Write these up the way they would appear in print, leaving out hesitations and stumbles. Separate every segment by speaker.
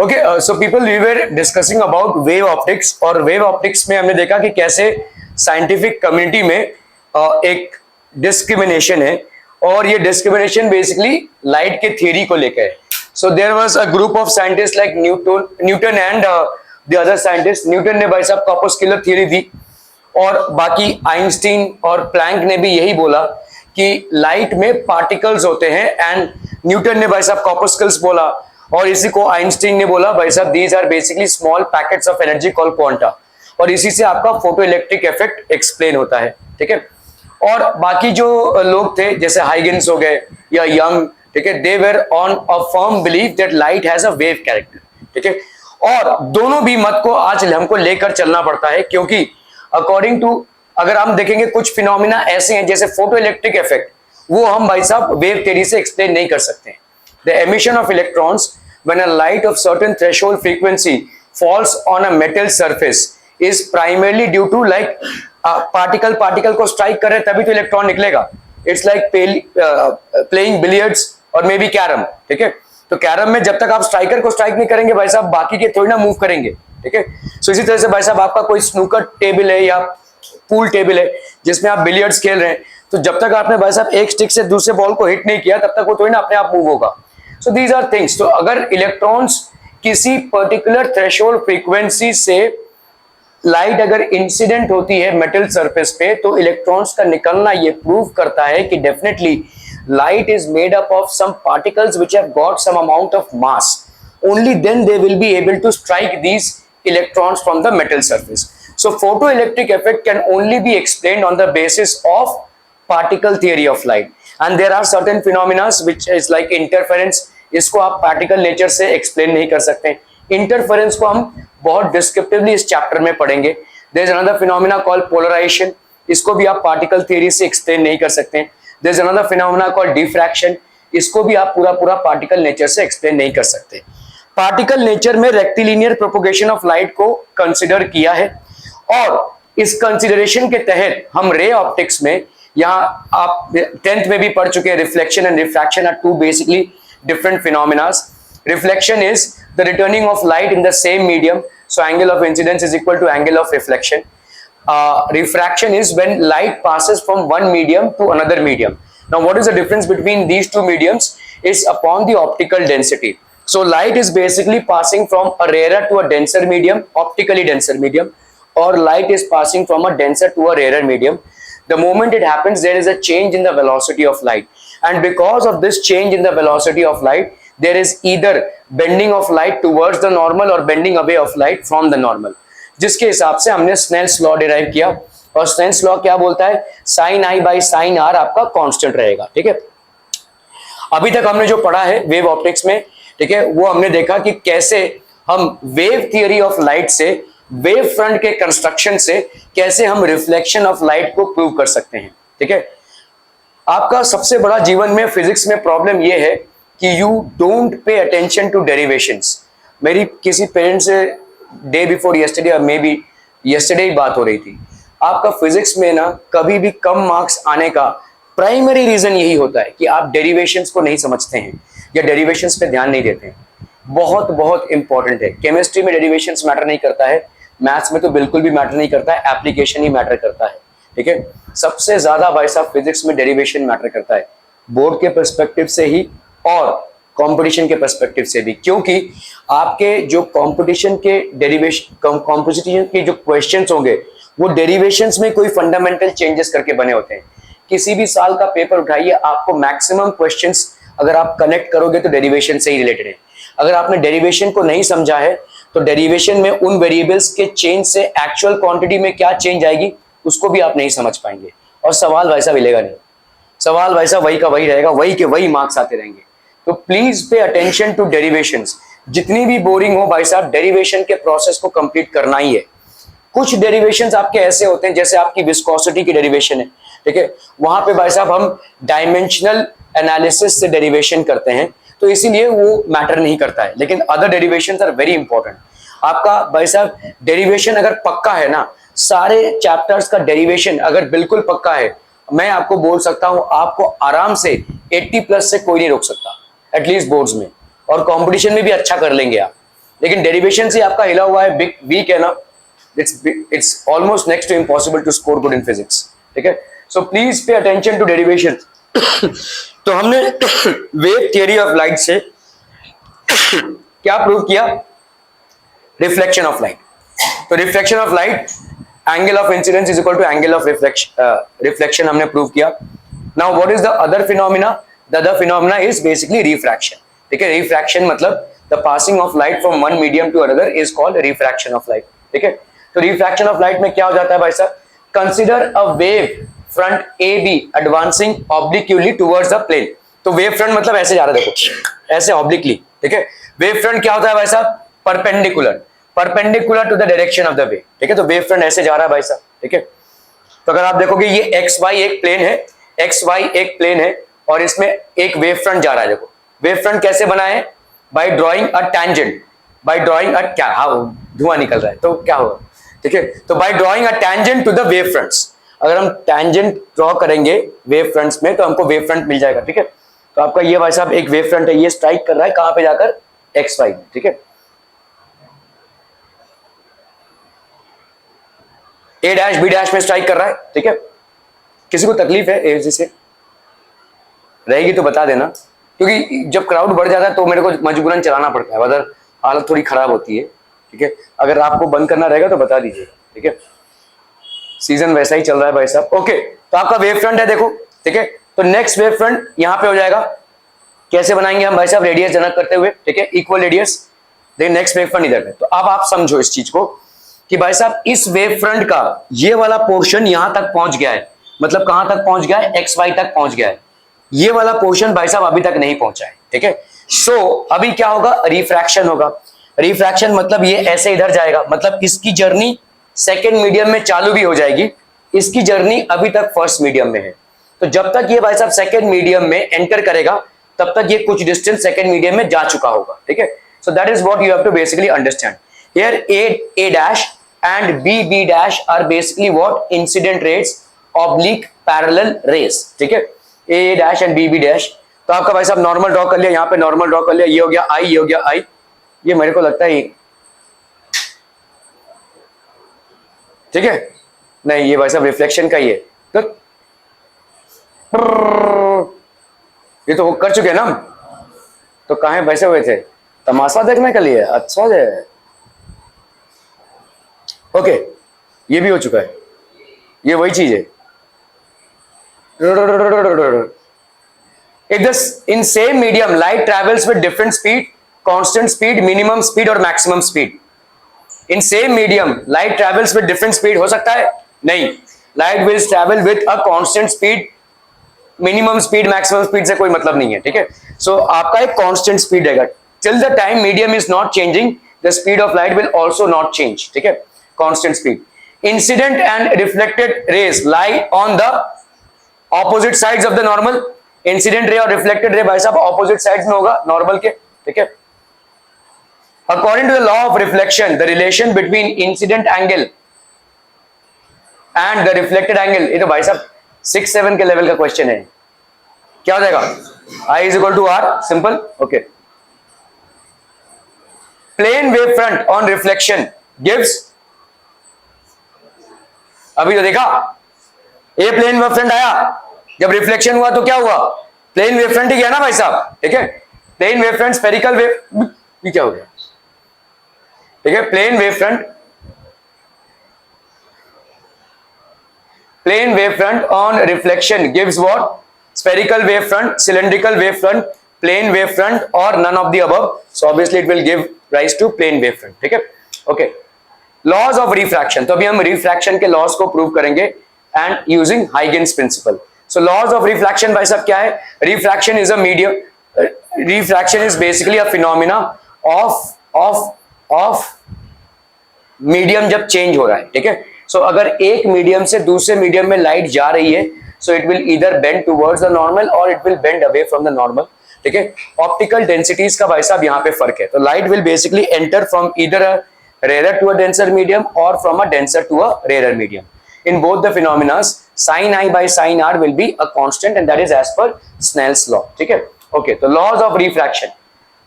Speaker 1: Okay, so people we were discussing about wave optics, और wave optics में हमने देखा कि कैसे साइंटिफिक कम्युनिटी में एक डिस्क्रिमिनेशन है, और ये डिस्क्रिमिनेशन बेसिकली लाइट के थ्योरी को लेकर है. So there was a group of scientist like Newton and the other scientist. Newton ने भाई साहब कॉर्पस्कुलर थ्योरी दी, और बाकी आइंस्टीन और प्लैंक ने भी यही बोला कि लाइट में पार्टिकल्स होते हैं, एंड न्यूटन ने भाई साहब कॉर्पस्कल्स बोला, और इसी को आइंस्टीन ने बोला भाई साहब these are basically small packets of energy called quanta, और इसी से आपका फोटो इलेक्ट्रिक इफेक्ट एक्सप्लेन होता है. ठीक है, और बाकी जो लोग थे जैसे हाइगेंस हो गए या यंग, ठीक है, they were on a firm believe that light has a wave character. ठीक है, और दोनों भी मत को आज हमको लेकर चलना पड़ता है, क्योंकि अकॉर्डिंग टू अगर हम देखेंगे कुछ फिनोमिना ऐसे हैं जैसे फोटो इलेक्ट्रिक इफेक्ट, वो हम भाई साहब वेव थ्योरी से एक्सप्लेन नहीं कर सकते. The emission of electrons when a light of certain threshold frequency falls on a metal surface is primarily due to like particle को strike करे तभी तो इलेक्ट्रॉन निकलेगा. It's like playing billiards और मे बी कैरम. ठीक है, तो carrom में जब तक आप स्ट्राइकर को स्ट्राइक नहीं करेंगे भाई साहब बाकी के थोड़ी ना मूव करेंगे. ठीक है, सो इसी तरह से भाई साहब आपका कोई स्नूकर टेबल है या पूल टेबल है जिसमें आप बिलियर्ड्स खेल रहे हैं, तो जब तक आपने भाई साहब एक स्टिक से दूसरे बॉल को हिट नहीं किया तब तक वो थोड़ी ना अपने आप मूव होगा. So these are things. तो अगर इलेक्ट्रॉन्स किसी पर्टिकुलर थ्रेशोल्ड फ्रीक्वेंसी से लाइट अगर इंसिडेंट होती है मेटल सरफेस पे, तो इलेक्ट्रॉन्स का निकलना ये प्रूव करता है कि definitely light is made up of some particles which have got some amount of mass. Only then they will be able to strike these electrons from the metal surface. So photoelectric effect can only be explained on the basis of particle theory of light, and there are certain phenomena which is like interference. इसको आप particle nature से explain नहीं कर सकते. Interference को हम बहुत descriptively इस चैप्टर में पढ़ेंगे. There is another phenomena called polarisation, इसको भी आप पार्टिकल थ्योरी से एक्सप्लेन नहीं कर सकते. There is another phenomena called diffraction, इसको भी आप पूरा पार्टिकल नेचर से एक्सप्लेन नहीं कर सकते. पार्टिकल नेचर में रेक्टिलिनियर प्रोपोगेशन ऑफ लाइट को कंसिडर किया है, और इस कंसिडरेशन के तहत हम रे ऑप्टिक्स में, यहाँ आप 10th में भी पढ़ चुके हैं, reflection and refraction are two basically different phenomena. Reflection is the returning of light in the same medium, so angle of incidence is equal to angle of reflection. Refraction is when light passes from one medium to another medium. Now what is the difference between these two mediums? Is upon the optical density. So light is basically passing from a rarer to a denser medium, optically denser medium, or light is passing from a denser to a rarer medium. The moment it happens, there is a change in the velocity of light, and because of this change in the velocity of light, there is either bending of light towards the normal or bending away of light from the normal, जिसके हिसाब से हमने Snell's law derive किया. और Snell's law क्या बोलता है? Sine I by sine R आपका कांस्टेंट रहेगा. ठीक है, अभी तक हमने जो पढ़ा है वेव ऑप्टिक्स में, ठीक है, वो हमने देखा कि कैसे हम वेव थियरी ऑफ लाइट से, वेव फ्रंट के कंस्ट्रक्शन से कैसे हम रिफ्लेक्शन ऑफ लाइट को प्रूव कर सकते हैं. ठीक है, आपका सबसे बड़ा जीवन में फिजिक्स में प्रॉब्लम यह है कि you don't pay attention to derivations. मेरी किसी पेरेंट से डे बिफोर यस्टरडे और मे बी यस्टरडे ही बात हो रही थी. आपका फिजिक्स में ना कभी भी कम मार्क्स आने का प्राइमरी रीजन यही होता है कि आप डेरिवेशंस को नहीं समझते हैं या डेरिवेशंस पे ध्यान नहीं देते हैं. बहुत इंपॉर्टेंट है. केमिस्ट्री में डेरिवेशंस मैटर नहीं करता है, मैथ्स में तो बिल्कुल भी मैटर नहीं करता है, एप्लीकेशन ही मैटर करता है. ठीक है, सबसे ज्यादा भाई साहब फिजिक्स में डेरिवेशन मैटर करता है, बोर्ड के पर्सपेक्टिव से ही और कंपटीशन के पर्सपेक्टिव से भी, क्योंकि आपके जो कंपटीशन के कंपोजिशन के जो क्वेश्चंस होंगे वो डेरिवेशंस में कोई फंडामेंटल चेंजेस करके बने होते हैं. किसी भी साल का पेपर उठाइए, आपको मैक्सिमम क्वेश्चंस अगर आप कनेक्ट करोगे तो डेरिवेशन से ही रिलेटेड है. अगर आपने डेरिवेशन को नहीं समझा है तो डेरिवेशन में उन वेरिएबल्स के चेंज से एक्चुअल क्वांटिटी में क्या चेंज आएगी उसको भी आप नहीं समझ पाएंगे, और सवाल वैसा मिलेगा नहीं. सवाल वैसा वही का वही रहेगा, वही के वही मार्क्स आते रहेंगे. तो please pay attention to derivations. जितनी भी बोरिंग हो भाई साहब, डेरिवेशन के प्रोसेस को कंप्लीट करना ही है. कुछ डेरिवेशंस आपके ऐसे होते हैं जैसे आपकी विस्कोसिटी की डेरिवेशन है. ठीक है, वहां पे भाई साहब हम डायमेंशनल एनालिसिस से डेरिवेशन करते हैं, तो इसीलिए वो मैटर नहीं करता है. लेकिन other derivations are very important. आपका भाई साहब डेरिवेशन अगर पक्का है ना, सारे चैप्टर्स का डेरिवेशन अगर बिल्कुल पक्का है, मैं आपको बोल सकता हूं आपको आराम से 80+ से कोई नहीं रोक सकता, एटलीस्ट बोर्ड्स में, और कंपटीशन में भी अच्छा कर लेंगे आप. लेकिन डेरिवेशन से आपका हिला हुआ है वीक है ना, it's almost next to impossible to score good in physics, ठीक है। So please pay attention to derivation. तो हमने वेव थियरी ऑफ लाइट से क्या प्रूव किया? Reflection of light. तो reflection of light, angle of incidence is equal to angle of reflection हमने prove किया। Now what is the other phenomena? The other phenomena is basically refraction, ठीक है। Refraction मतलब the passing of light from one medium to another is called refraction of light, ठीक है। तो refraction of light में क्या हो जाता है भाई साहब? Consider a wave front A B advancing obliquely towards the plane. तो वेव फ्रंट मतलब ऐसे जा रहा है, देखो ऐसे ऑब्लिकली, ठीक है। वेव फ्रंट क्या होता है भाई साहब? Perpendicular, perpendicular to the direction of the wave, ठीक है। तो वेव फ्रंट ऐसे जा रहा है भाई साहब, ठीक है। तो अगर आप देखोगे ये एक्स वाई एक प्लेन है, एक्स वाई एक प्लेन है और इसमें एक वेव फ्रंट जा रहा है। देखो वेव फ्रंट कैसे बना है? Bye drawing a tangent, bye drawing अ क्या, हाँ धुआं निकल रहा है तो क्या होगा, ठीक है। तो by drawing a tangent to the wave fronts, अगर हम टैंजेंट ड्रॉ करेंगे वेव फ्रंट्स में तो हमको वेव फ्रंट मिल जाएगा, ठीक है। तो आपका ये भाई साहब एक वेव फ्रंट है, ये स्ट्राइक कर रहा है कहां पे जाकर? एक्स वाई, ठीक है। ए डैश बी डैश में स्ट्राइक कर रहा है, ठीक है। किसी को तकलीफ है ए से रहेगी तो बता देना, क्योंकि जब क्राउड बढ़ जाता है तो मेरे को मजबूरन चलाना पड़ता है, अदर हालत थोड़ी खराब होती है, ठीक है। अगर आपको बंद करना रहेगा तो बता दीजिए, ठीक है। सीजन वैसा ही चल रहा है भाई साहब, ओके। तो आपका वेव फ्रंट है देखो, ठीक है। तो नेक्स्ट वेव फ्रंट यहां पे हो जाएगा, कैसे बनाएंगे हम भाई साहब? रेडियस जनक करते हुए, ठीक है, इक्वल रेडियस। देखिए नेक्स्ट वेव फ्रंट इधर है। तो अब आप समझो इस चीज को कि भाई साहब इस वेव फ्रंट का ये वाला पोर्शन यहां तक पहुंच गया है, मतलब कहां तक पहुंच गया है? एक्स वाई तक पहुंच गया है। ये वाला पोर्शन भाई साहब अभी तक नहीं पहुंचा है, ठीक है। सो अभी क्या होगा? रिफ्रैक्शन होगा। रिफ्रैक्शन मतलब ये ऐसे इधर जाएगा, मतलब इसकी जर्नी सेकेंड मीडियम में चालू भी हो जाएगी, इसकी जर्नी अभी तक फर्स्ट मीडियम में है। तो जब तक ये भाई साहब सेकेंड मीडियम में एंटर करेगा तब तक ये कुछ डिस्टेंस सेकेंड मीडियम में जा चुका होगा, ठीक है। So that is what you have to basically understand here. A dash and B dash are basically what? Incident rays oblique parallel rays, ठीक है। A dash and B dash. तो आपका भाई साहब नॉर्मल ड्रॉ कर लिया, यहाँ पे नॉर्मल ड्रॉ कर लिया, ये हो गया आई, ये हो गया आई, ये मेरे को लगता है ठीक है। नहीं ये भाई साहब रिफ्लेक्शन का ही है, तो ये तो कर चुके हैं ना हम, तो कहां बैठे हुए थे? तमाशा देखने के लिए, अच्छा है, ओके। ये भी हो चुका है, ये वही चीज है। If this in same medium light travels with different speed, constant speed, minimum speed और maximum speed. In same medium light travels with different speed हो सकता है? नहीं, light will travel with a constant speed, minimum speed, maximum speed से कोई मतलब नहीं है, ठीक है। So आपका एक constant speed रहेगा till the time medium is not changing, the speed of light will also not change, ठीक है, constant speed. Incident and reflected rays lie on the opposite sides of the normal. Incident ray और reflected ray भाई साहब opposite sides में होगा normal के, ठीक है। According to the law of reflection the relation between incident angle and the reflected angle, ये तो भाई साहब 6-7 के लेवल का क्वेश्चन है। क्या हो जाएगा? I is equal to R, simple, okay. Plane wave front on reflection gives, अभी तो देखा ये प्लेन वेव फ्रंट आया, जब रिफ्लेक्शन हुआ तो क्या हुआ? प्लेन वेव फ्रंट ही गया ना भाई साहब, ठीक है। Plane wave front spherical wave, ये क्या हो गया, ठीक है। Plane wave front on reflection gives what? Spherical wave front, cylindrical wave front, plane wave front और none of the above, so obviously it will give rise to plane wave front, ठीक है, okay. Laws of refraction, तो अभी हम refraction के laws को prove करेंगे and using Huygens principle. So laws of refraction भाई साहब क्या है? Refraction is a medium. Refraction is basically a phenomena of medium जब change हो रहा है, ठीक है। So अगर एक medium से दूसरे medium में light जा रही है, so it will either bend towards the normal or it will bend away from the normal, ठीक है। Optical densities का भाई साहब यहाँ पे फर्क है। तो light will basically enter from either a rarer to a denser medium or from a denser to a rarer medium. In both the phenomena, sin I by sin R will be a constant and that is as per Snell's law, ठीक है, okay। तो laws of refraction,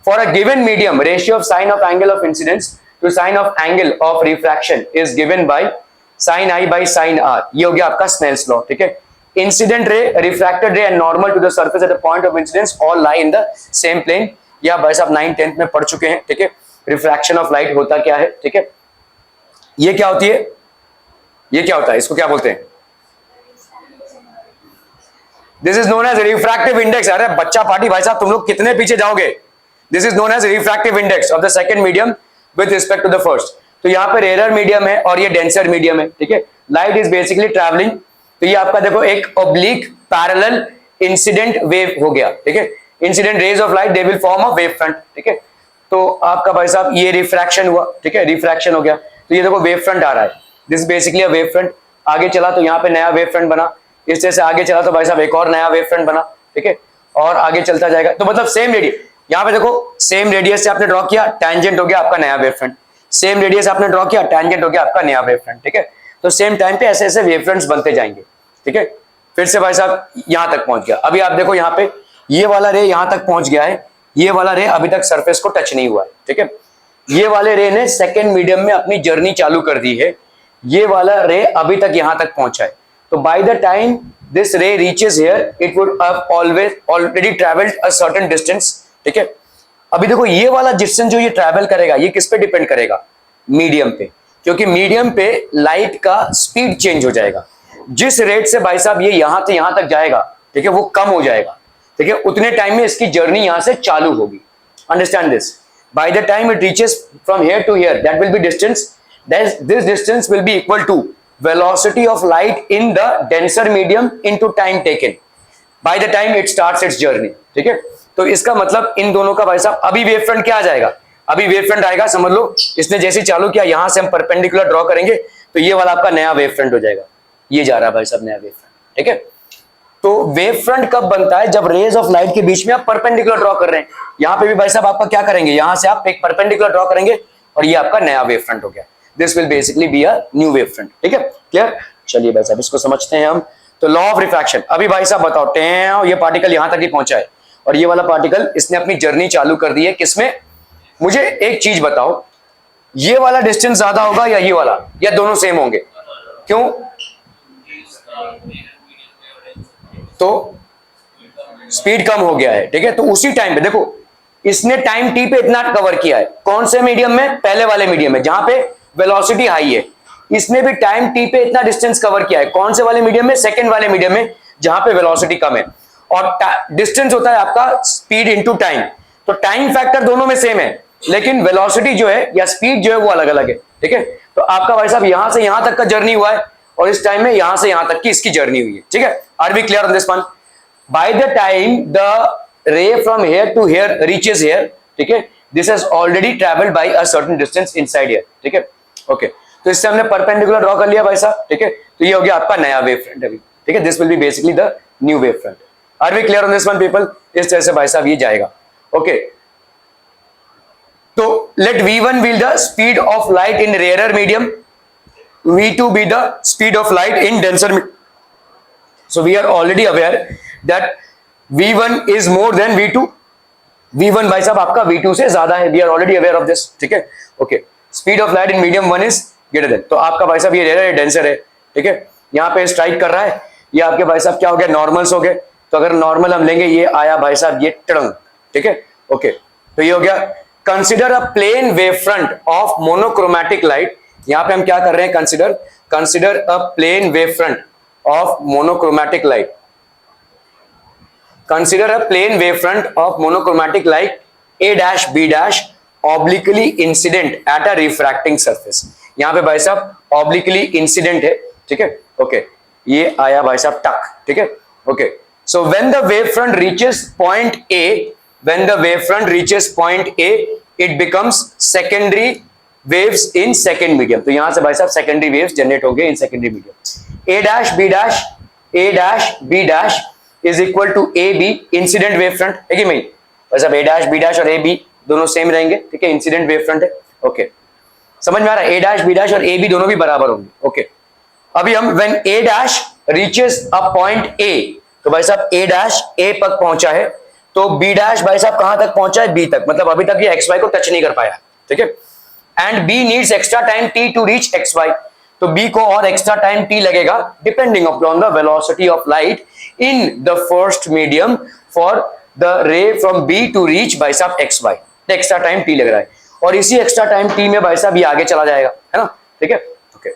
Speaker 1: for a given medium ratio of sine of angle of incidence to sine of angle of refraction is given by sine I by sine R. ये हो गया आपका Snell's law, ठीक है। Incident ray, refracted ray and normal to the surface at the point of incidence all lie in the same plane. या भाई साहब 9th 10th में पढ़ चुके हैं, ठीक है। रिफ्रैक्शन ऑफ लाइट होता क्या है, ठीक है। ये क्या होती है, ये क्या होता है, इसको क्या बोलते हैं? This is known as refractive index. अरे बच्चा पार्टी भाई साहब तुम लोग कितने पीछे जाओगे। This is known as refractive index of the second medium with respect to the first. तो यहाँ पे रेयर मीडियम है और ये डेंसर मीडियम है, ठीक है। लाइट इज बेसिकली ट्रैवलिंग, तो ये आपका देखो एक ऑब्लिक पैरेलल इंसिडेंट वेव हो गया, ठीक है। Incident raise of light they will form a wave front, ठीक है। तो आपका भाई साहब ये रिफ्रैक्शन हुआ, ठीक है, रिफ्रैक्शन हो गया, तो ये देखो वेव फ्रंट आ रहा है। This is basically a wave front. आगे चला तो यहाँ पे नया वेव फ्रंट बना, इस तरह से आगे चला तो भाई साहब एक और नया वेव फ्रंट बना, ठीक है। और आगे चलता जाएगा, तो मतलब सेम रेडियस, यहाँ पे देखो सेम रेडियस से आपने ड्रॉ किया, टैंजेंट हो गया आपका नया वेव फ्रंट। सेम रेडियस आपने ड्रॉ किया, टैंजेंट हो गया आपका नया वेव फ्रंट, ठीक है। तो सेम टाइम पे ऐसे ऐसे वेव फ्रंट्स बनते जाएंगे, ठीक है। फिर से भाई साहब यहां तक पहुंच गया। अभी आप देखो यहाँ पे ये वाला रे यहां तक पहुंच गया है, ये वाला रे अभी तक सरफेस को टच नहीं हुआ है, ठीक है। ये वाले रे ने सेकेंड मीडियम में अपनी जर्नी चालू कर दी है, ये वाला रे अभी तक यहां तक पहुंचा है। तो बाय द टाइम दिस रे reaches here it would have already travelled a certain distance, ठीक है। अभी देखो ये वाला डिस्टेंस जो ये ट्रैवल करेगा ये किस पे डिपेंड करेगा? मीडियम पे, क्योंकि मीडियम पे लाइट का स्पीड चेंज हो जाएगा। जिस रेट से भाई साहब ये यहां से यहां तक जाएगा, ठीक है, वो कम हो जाएगा, ठीक है। उतने टाइम में इसकी जर्नी यहां से चालू होगी। Understand this. By the time it reaches from here to here that will be distance, this distance will be equal to velocity of light in the denser medium into time taken by the time it starts its journey, ठीक है। तो इसका मतलब इन दोनों का भाई साहब अभी वेव फ्रंट क्या आ जाएगा? अभी वेव फ्रंट आएगा, समझ लो इसने जैसे चालू किया यहां से हम परपेंडिकुलर ड्रॉ करेंगे तो ये वाला आपका नया वेव फ्रंट हो जाएगा। ये जा रहा है भाई साहब नया वेव फ्रंट, ठीक है। तो वेव फ्रंट कब बनता है? जब रेज ऑफ लाइट के बीच में आप परपेंडिकुलर ड्रॉ कर रहे हैं। यहां पे भी भाई साहब आपका क्या करेंगे, यहां से आप एक परपेंडिकुलर ड्रॉ करेंगे और ये आपका नया वेव फ्रंट हो गया। This will basically be a new wave front, ठीक है। क्लियर? चलिए भाई साहब इसको समझते हैं हम। तो लॉ ऑफ रिफ्रैक्शन, अभी भाई साहब बताओ, ये पार्टिकल यहां तक ही पहुंचा है और ये वाला पार्टिकल इसने अपनी जर्नी चालू कर दी है किसमें? मुझे एक चीज बताओ, ये वाला डिस्टेंस ज्यादा होगा या ये वाला, या दोनों सेम होंगे? क्यों? तो स्पीड कम हो गया है, ठीक है। तो उसी टाइम पे देखो इसने टाइम टी पे इतना कवर किया है, कौन से मीडियम में? पहले वाले मीडियम में जहां पे वेलोसिटी हाई है। इसने भी टाइम टी पे इतना डिस्टेंस कवर किया है, कौन से वाले मीडियम में? सेकंड वाले मीडियम में जहां पे वेलोसिटी कम है। और डिस्टेंस होता है आपका स्पीड इनटू टाइम, तो टाइम फैक्टर दोनों में सेम है लेकिन वेलोसिटी जो है या स्पीड जो है वो अलग अलग है, ठीक है। तो आपका भाई साहब यहां से यहां तक का जर्नी हुआ है और इस टाइम में यहां से यहां तक की इसकी जर्नी हुई है, ठीक है। Are we clear on this one? By the time the ray from here to here reaches here, ठीक है, this has already travelled by a certain distance inside here, ठीक है। ओके, तो इससे हमने परपेंडिकुलर ड्रॉ कर लिया भाई साहब, ठीक है। तो ये हो गया आपका नया वेव फ्रंट अभी, ठीक है। This will be basically the new wave front. Are we clear on this one people? इस तरह से भाई साहब ये जाएगा, ओके। तो let v1 be the speed of light in rarer medium, v2 be the speed of light in denser medium. So we are already aware that v1 is more than v2. v1 भाई साहब आपका v2 से ज्यादा है, we are already aware of this, ठीक है। Okay, speed of light in medium 1 is greater than, तो आपका भाई साहब ये रेयर है, डेंसर है, ठीक है। यहाँ पे स्ट्राइक कर रहा है, ये आपके भाई साहब क्या हो गया? नॉर्मल्स हो गए। तो अगर नॉर्मल हम लेंगे, ये आया भाई साहब ये टड़ंग, ठीक है। ओके, तो ये हो गया। Consider a plane wave front of monochromatic light. यहां पे हम क्या कर रहे हैं? Consider a plane wave front of monochromatic light. Consider a plane wave front of monochromatic light A dash B dash obliquely incident at a refracting surface. यहां पे भाई साहब ऑब्लिकली इंसिडेंट है, ठीक है। ओके, ये आया भाई साहब टक, ठीक है। Okay, so when the wave front reaches point A, when the wavefront reaches point A, it becomes secondary waves in second medium. तो यहां से भाई साहब secondary waves generate होंगे in secondary medium. A dash B dash is equal to AB incident wavefront है कि नहीं? भाई साहब A dash B dash और AB दोनों सेम रहेंगे, ठीक है। इंसिडेंट वेवफ्रंट है, ओके। समझ में आ रहा है? A dash B dash और AB दोनों भी बराबर होंगे, ओके। अभी हम when A dash reaches a point A, तो भाई साहब A dash A तक पहुंचा है, तो बी डैश भाई साहब कहां तक पहुंचा है, बी तक, मतलब अभी तक ये एक्स वाई को टच नहीं कर पाया, ठीक है। And B needs extra time T to reach X Y, तो बी को और एक्स्ट्रा टाइम टी लगेगा depending upon the velocity of light in the first medium for the ray from B to reach भाई साहब X Y, extra time T लग रहा है, और इसी एक्स्ट्रा टाइम टी में भाई साहब ये आगे चला जाएगा, है ना, ठीक है। ओके,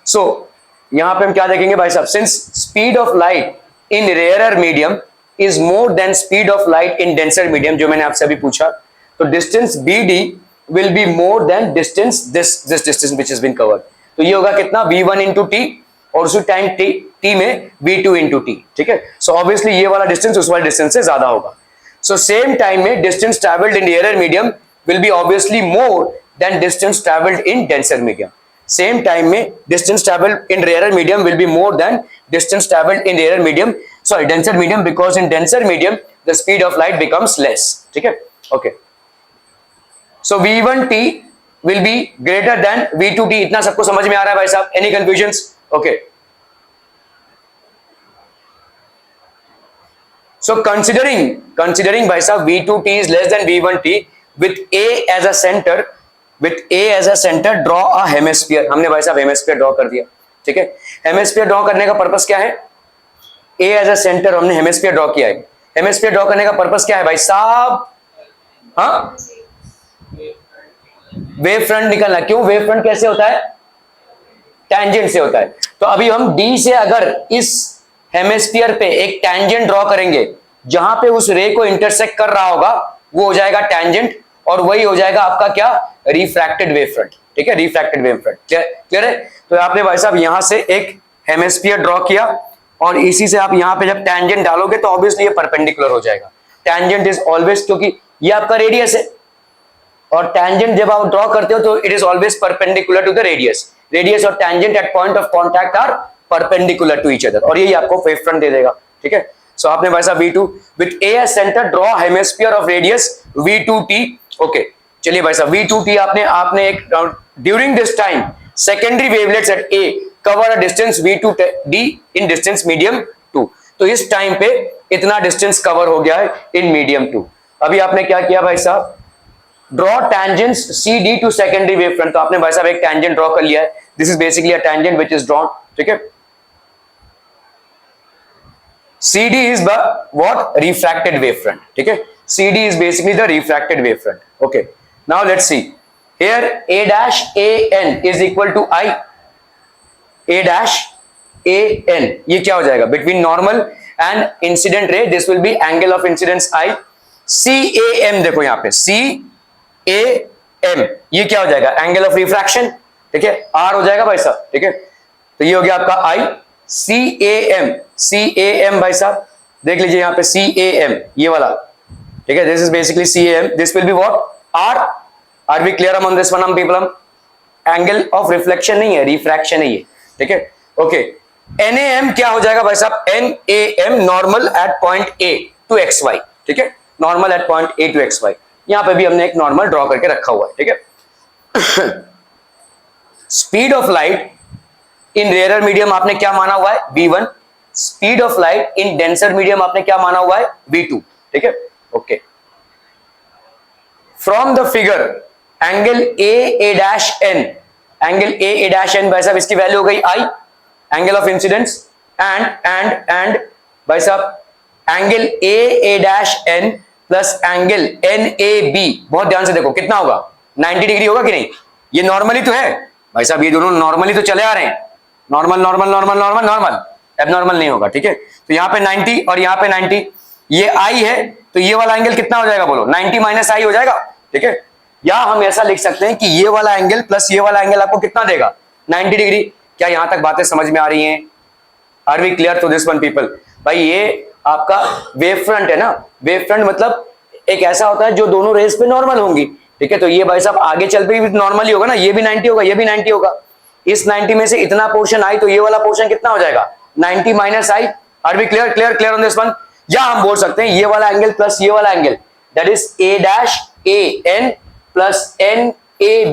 Speaker 1: सो यहां पे हम क्या देखेंगे भाई साहब, since speed of light in rarer medium is more than speed of light in denser medium, जो मैंने आपसे अभी पूछा, तो distance B D will be more than distance this distance which is been covered, तो ये होगा कितना v1 इंटू टी, और उसी टाइम टी में v2 इंटू टी, ठीक है। सो ऑब्वियसली ये वाला डिस्टेंस उस वाले डिस्टेंस से ज्यादा होगा। सो सेम टाइम में distance travelled in rarer medium will be obviously more than distance travelled in denser medium, same time में distance travelled in rarer medium will be more than distance travelled in rarer medium, sorry denser medium, because in denser medium the speed of light becomes less, ठीक है। Okay, so v1t will be greater than v2t, इतना सबको समझ में आ रहा है भाई साहब, एनी कंफ्यूजन्स? ओके, सो considering भाई साहब v2t is less than v1t with a as a center draw a hemisphere, हमने भाई साहब हेमिस्फीयर ड्रॉ कर दिया, ठीक है। हेमिस्फीयर ड्रॉ करने का पर्पस क्या है, a as a center हमने हेमिस्फीयर ड्रॉ किया है, हेमिस्फीयर ड्रॉ करने का पर्पस क्या है भाई साहब, हाँ, वेव फ्रंट निकलना। क्यों, वेव फ्रंट कैसे होता है, टैंजेंट से होता है, तो अभी हम डी से अगर इस हेमिस्फीयर पे एक टैंजेंट ड्रॉ करेंगे जहां पे उस रे को इंटरसेक्ट कर रहा होगा, वो हो जाएगा टैंजेंट, और वही हो जाएगा आपका क्या, रिफ्रैक्टेड वेव फ्रंट, ठीक है, रिफ्रैक्टेड वेव फ्रंट, क्लियर है। तो आपने भाई साहब यहां से एक हेमिस्फीयर ड्रॉ किया, और इसी से आप यहां पे जब टैंजेंट डालोगे तो ऑब्वियसली ये परपेंडिकुलर हो जाएगा, टैंजेंट इज ऑलवेज, क्योंकि ये आपका रेडियस है, और टैंजेंट जब आप ड्रॉ करते हो तो it is always perpendicular to the radius, radius और tangent at point of contact are perpendicular to each other, और यही आपको वेव फ्रंट दे देगा, ठीक है। सो आपने वैसा v2 with a as center draw hemisphere of radius v2t, okay. चलिए भाई साहब v2t आपने एक during this time secondary wavelets at a cover a distance v2d in distance medium 2, तो इस टाइम पे इतना डिस्टेंस कवर हो गया है इन मीडियम 2। अभी आपने क्या किया भाई साहब, draw tangents CD to secondary wave front, तो आपने भाई साहब एक टेंजेंट ड्रॉ कर लिया है, this is basically a tangent which is drawn, ठीक है। CD is the what, refracted wave front, ठीक है, CD is basically the refracted wave front, okay। Now let's see here, a dash an is equal to I, a dash an, ये क्या हो जाएगा, between normal and incident ray this will be angle of incidence I, CAM देखो यहाँ पे CAM, ये क्या हो जाएगा, एंगल ऑफ रिफ्रैक्शन, ठीक है, R हो जाएगा भाई साहब, ठीक है। तो ये हो गया आपका I, CAM भाई साहब देख लीजिए यहाँ पे CAM ये वाला, ठीक है, this is basically CAM, this will be what, are we clear among this one हम पीपल, एंगल ऑफ रिफ्लेक्शन नहीं है, रिफ्रैक्शन है ये, ठीक है, ओके। NAM क्या हो जाएगा भाई साहब, NAM normal at point A to XY, ठीक है, normal at point A to XY, यहां पे भी हमने एक नॉर्मल ड्रॉ करके रखा हुआ है, ठीक है। Speed of light in rarer medium आपने क्या माना हुआ है, v1, speed of light in denser medium आपने क्या माना हुआ है, v2, ठीक है, okay. From the figure angle a dash n, angle a dash n भाई साहब इसकी वैल्यू हो गई I, angle of incidence, and भाई साहब angle a dash n plus angle NAB, बहुत ध्यान से देखो कितना होगा, 90 डिग्री होगा कि नहीं, ये नॉर्मली तो है भाई साहब, ये दोनों नॉर्मली तो चले आ रहे हैं, normal normal normal normal normal, abnormal नहीं होगा, ठीक है। तो यहाँ पे 90 और यहाँ पे 90, ये I है, तो ये वाला एंगल कितना हो जाएगा बोलो, 90 माइनस I हो जाएगा, ठीक है। या हम ऐसा लिख सकते हैं कि ये वाला एंगल प्लस ये वाला एंगल आपको कितना देगा, 90 डिग्री। क्या यहां तक बातें समझ में आ रही हैं, are we clear to this one people? भाई ये आपका वेव फ्रंट है ना, वेव फ्रंट मतलब एक ऐसा होता है जो दोनों रेस पे नॉर्मल होंगी, ठीक है। तो ये भाई साहब आगे चल पे भी नॉर्मल ही होगा ना, ये भी 90 होगा, ये भी 90 होगा, इस 90 में से इतना पोर्शन आई तो ये वाला पोर्शन कितना हो जाएगा, 90 minus I. Are we clear clear clear on this one? या हम बोल सकते हैं ये वाला एंगल प्लस ये वाला angle, that is A dash A N plus N A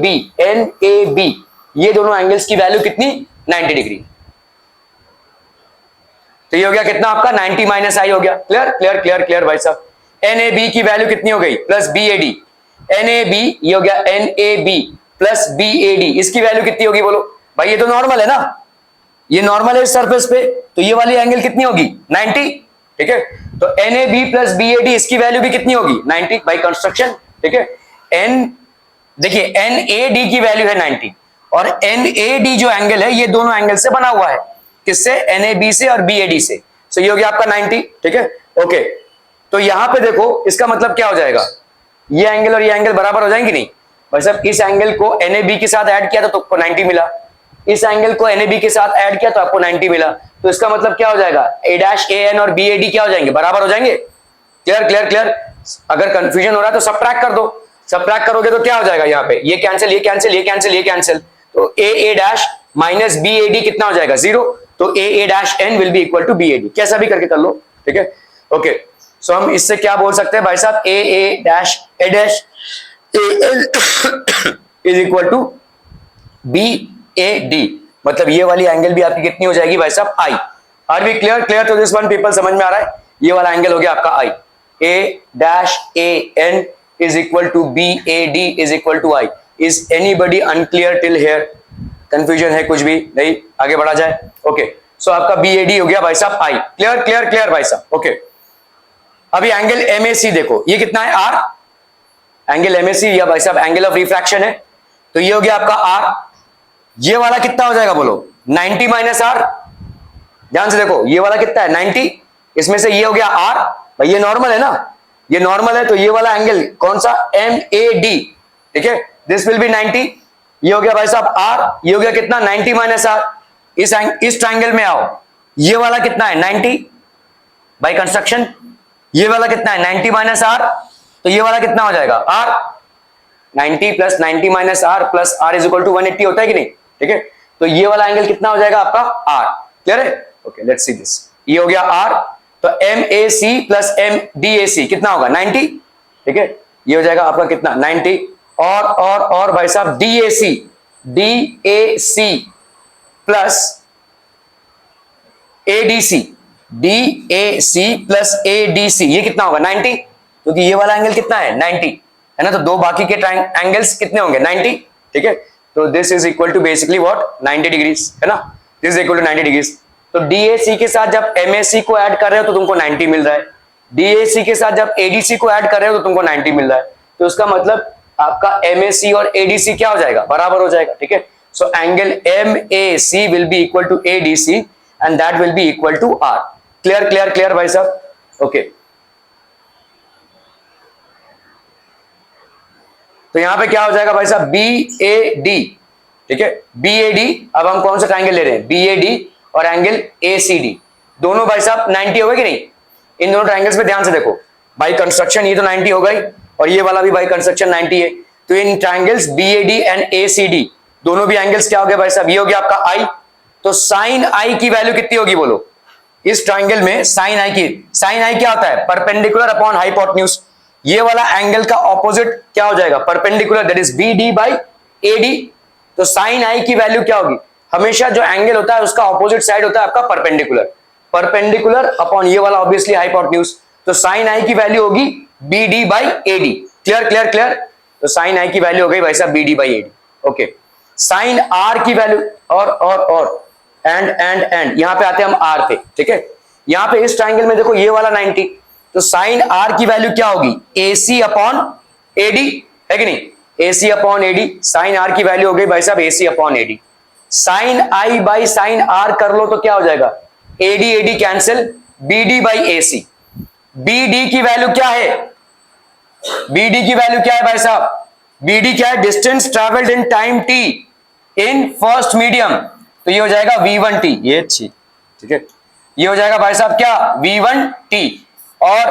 Speaker 1: B, ये दोनों एंगल्स की वैल्यू कितनी, 90 डिग्री। तो ये हो गया कितना आपका 90 माइनस आई हो गया। क्लियर क्लियर क्लियर क्लियर भाई साहब। NAB की वैल्यू कितनी हो गई प्लस BAD, NAB ये हो गया NAB प्लस BAD, इसकी वैल्यू कितनी होगी बोलो भाई, ये तो नॉर्मल है ना, ये नॉर्मल है इस सरफेस पे, तो ये वाली एंगल कितनी होगी 90, ठीक है। तो NAB प्लस BAD इसकी वैल्यू भी कितनी होगी 90 बाई कंस्ट्रक्शन, ठीक है। एन देखिए NAD की वैल्यू है 90 और NAD जो एंगल है ये दोनों एंगल से बना हुआ है, किससे NAB से और BAD से, सो ये हो गया आपका 90, ठीक है ओके। तो यहां पे देखो इसका मतलब क्या हो जाएगा, ये एंगल और ये एंगल बराबर हो जाएंगे नहीं भाई साहब, इस एंगल को NAB के साथ ऐड किया तो आपको 90 मिला, इस एंगल को NAB के साथ ऐड किया तो आपको 90 मिला, तो इसका मतलब क्या हो जाएगा A' AN और BAD क्या हो जाएंगे बराबर हो जाएंगे। Clear clear clear. अगर कंफ्यूजन हो रहा है तो सबट्रैक्ट कर दो, सबट्रैक्ट करोगे तो क्या हो जाएगा यहाँ पे, ये कैंसिल ये कैंसिल ये कैंसिल ये कैंसिल, तो A' माइनस BAD कितना हो जाएगा 0, तो A' will be equal to BAD, कैसा भी करके कर लो, ठीक है ओके। सो हम इससे क्या बोल सकते हैं भाई साहब, A' is equal to BAD, मतलब ये वाली एंगल भी आपकी कितनी हो जाएगी भाई साहब I। Are we clear clear to this one people, समझ में आ रहा है, ये वाला एंगल हो गया आपका I, A' is equal to BAD is equal to I। Is anybody unclear till here? Confusion है कुछ भी नहीं, आगे बढ़ा जाए ओके। सो आपका BAD हो गया भाई साहब I। क्लियर क्लियर क्लियर भाई साहब ओके। अभी एंगल MAC देखो, ये कितना है R, एंगल MAC या भाई साहब एंगल ऑफ रिफ्रैक्शन है, तो ये हो गया आपका R, ये वाला कितना हो जाएगा बोलो 90 माइनस R, ध्यान से देखो ये वाला कितना है 90, इसमें से ये हो गया R, भाई ये नॉर्मल है ना, ये नॉर्मल है तो ये वाला एंगल कौन सा MAD, ठीक है, दिस विल बी 90, ये हो गया भाई साहब R, ये हो गया कितना 90 माइनस R, इस ट्रायंगल में आओ, ये वाला कितना है 90 बाय कंस्ट्रक्शन, ये वाला कितना है 90 माइनस R, तो ये वाला कितना हो जाएगा R, 90 plus 90 minus R plus R is equal to 180 होता है कि नहीं, ठीक है, तो ये वाला एंगल कितना हो जाएगा आपका R। क्लियर है ओके, लेट्स सी दिस, ये हो गया R, तो MAC प्लस MDAC कितना होगा 90, ठीक है, ये हो जाएगा आपका कितना 90, और भाई साहब DAC plus ADC, DAC plus ADC ये कितना होगा 90, क्योंकि ये वाला एंगल कितना है 90 है ना, तो दो बाकी के एंगल्स कितने होंगे 90, ठीक है, तो this is equal to basically what 90 degrees है ना, this is equal to 90 degrees. तो DAC के साथ जब MAC को ऐड कर रहे हो तो तुमको 90 मिल रहा है, DAC के साथ जब ADC को ऐड कर रहे हो तो तुमको 90 मिल रहा है, तो उसका मतलब आपका MAC और ADC क्या हो जाएगा बराबर हो जाएगा, ठीक है। So angle MAC will be equal to ADC and that will be equal to R। Clear clear clear भाई साहब ओके। तो यहां पे क्या हो जाएगा भाई साहब BAD, ठीक है, BAD, अब हम कौन सा ट्रायंगल ले रहे हैं BAD और एंगल ACD, दोनों भाई साहब 90 हो गए कि नहीं, इन दोनों ट्रायंगल्स पे ध्यान से देखो, बाई कंस्ट्रक्शन ये तो 90 हो गई और ये वाला भी बाई कंस्ट्रक्शन 90 है, तो इन ट्रायंगल्स BAD एंड ACD दोनों भी एंगल्स क्या हो गए भाई साहब, ये हो गया आपका I, तो साइन I की वैल्यू कितनी होगी बोलो, इस ट्रायंगल में साइन I की, साइन I क्या होता है परपेंडिकुलर अपॉन हाइपोटेन्यूज, ये वाला एंगल का ऑपोजिट क्या हो जाएगा perpendicular, that is BD by AD, तो साइन I की वैल्यू क्या होगी, हमेशा जो एंगल होता है उसका ऑपोजिट साइड होता है आपका परपेंडिकुलर, परपेंडिकुलर अपॉन ये वाला ऑब्वियसली हाइपोटेन्यूज, तो साइन I की वैल्यू होगी BD by AD। Clear clear clear, तो साइन I की वैल्यू हो गई भाई साहब BD by AD okay. Sine R की वैल्यू और एंड यहां पे आते हैं हम R पे, ठीक है, यहां पे इस ट्रायंगल में देखो ये वाला 90, तो साइन R की वैल्यू क्या होगी AC अपॉन AD है कि नहीं, AC upon AD, sine R की वैल्यू हो गई भाई साहब AC upon AD, sine I by sine R कर लो तो क्या हो जाएगा AD cancel, BD by AC, BD की वैल्यू क्या है, BD की वैल्यू क्या है भाई साहब, BD क्या है distance travelled in time T in first medium, तो ये हो जाएगा V1T, ये अच्छी, ठीक है, ये हो जाएगा भाई साहब क्या V1T, और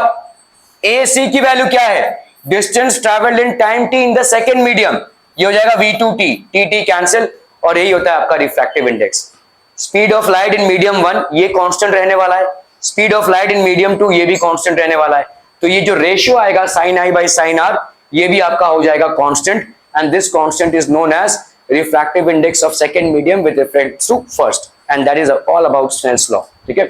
Speaker 1: AC की वैल्यू क्या है distance travelled in time T in the second medium, ये हो जाएगा V2T, TT कैंसिल, और यही होता है आपका refractive index. Speed of light in medium 1 ये कांस्टेंट रहने वाला है, speed of light in medium 2 ये भी कांस्टेंट रहने वाला है, तो ये जो रेशियो आएगा sine I by sine R ये भी आपका हो जाएगा constant, and this constant is known as refractive index of second medium with reference to first, and that is all about Snell's law, ठीक है।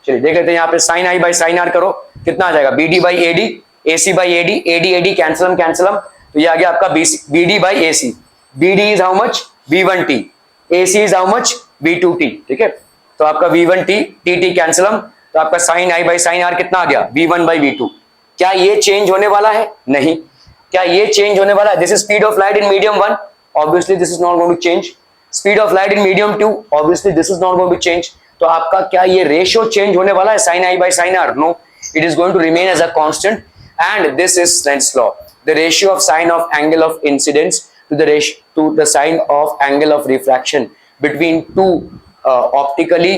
Speaker 1: चलिए देख लेते हैं, यहाँ पे sine I by sine R करो, कितना आ जाएगा, B D by A D, A C by A D, A D A D कैंसलम कैंसलम, तो ये आ गया आपका B D by A C, B D is how much, B one T, A C is how much, B two T, ठीक है, तो आपका V one T, T T कैंसलम, तो आपका sine I by sine R कितना आ गया, B one by B two. क्या ये चेंज होने वाला है, नहीं। क्या ये चेंज होने वाला है, this is speed of light in medium one, obviously this is not going to change, speed of light in medium two, obviously this is not going to change, तो आपका क्या ये रेशियो चेंज होने वाला है sine I by sine R, no, it is going to remain as a constant, and this is Snell's law, the ratio of sine of angle of incidence to the ratio to the sine of angle of refraction between two optically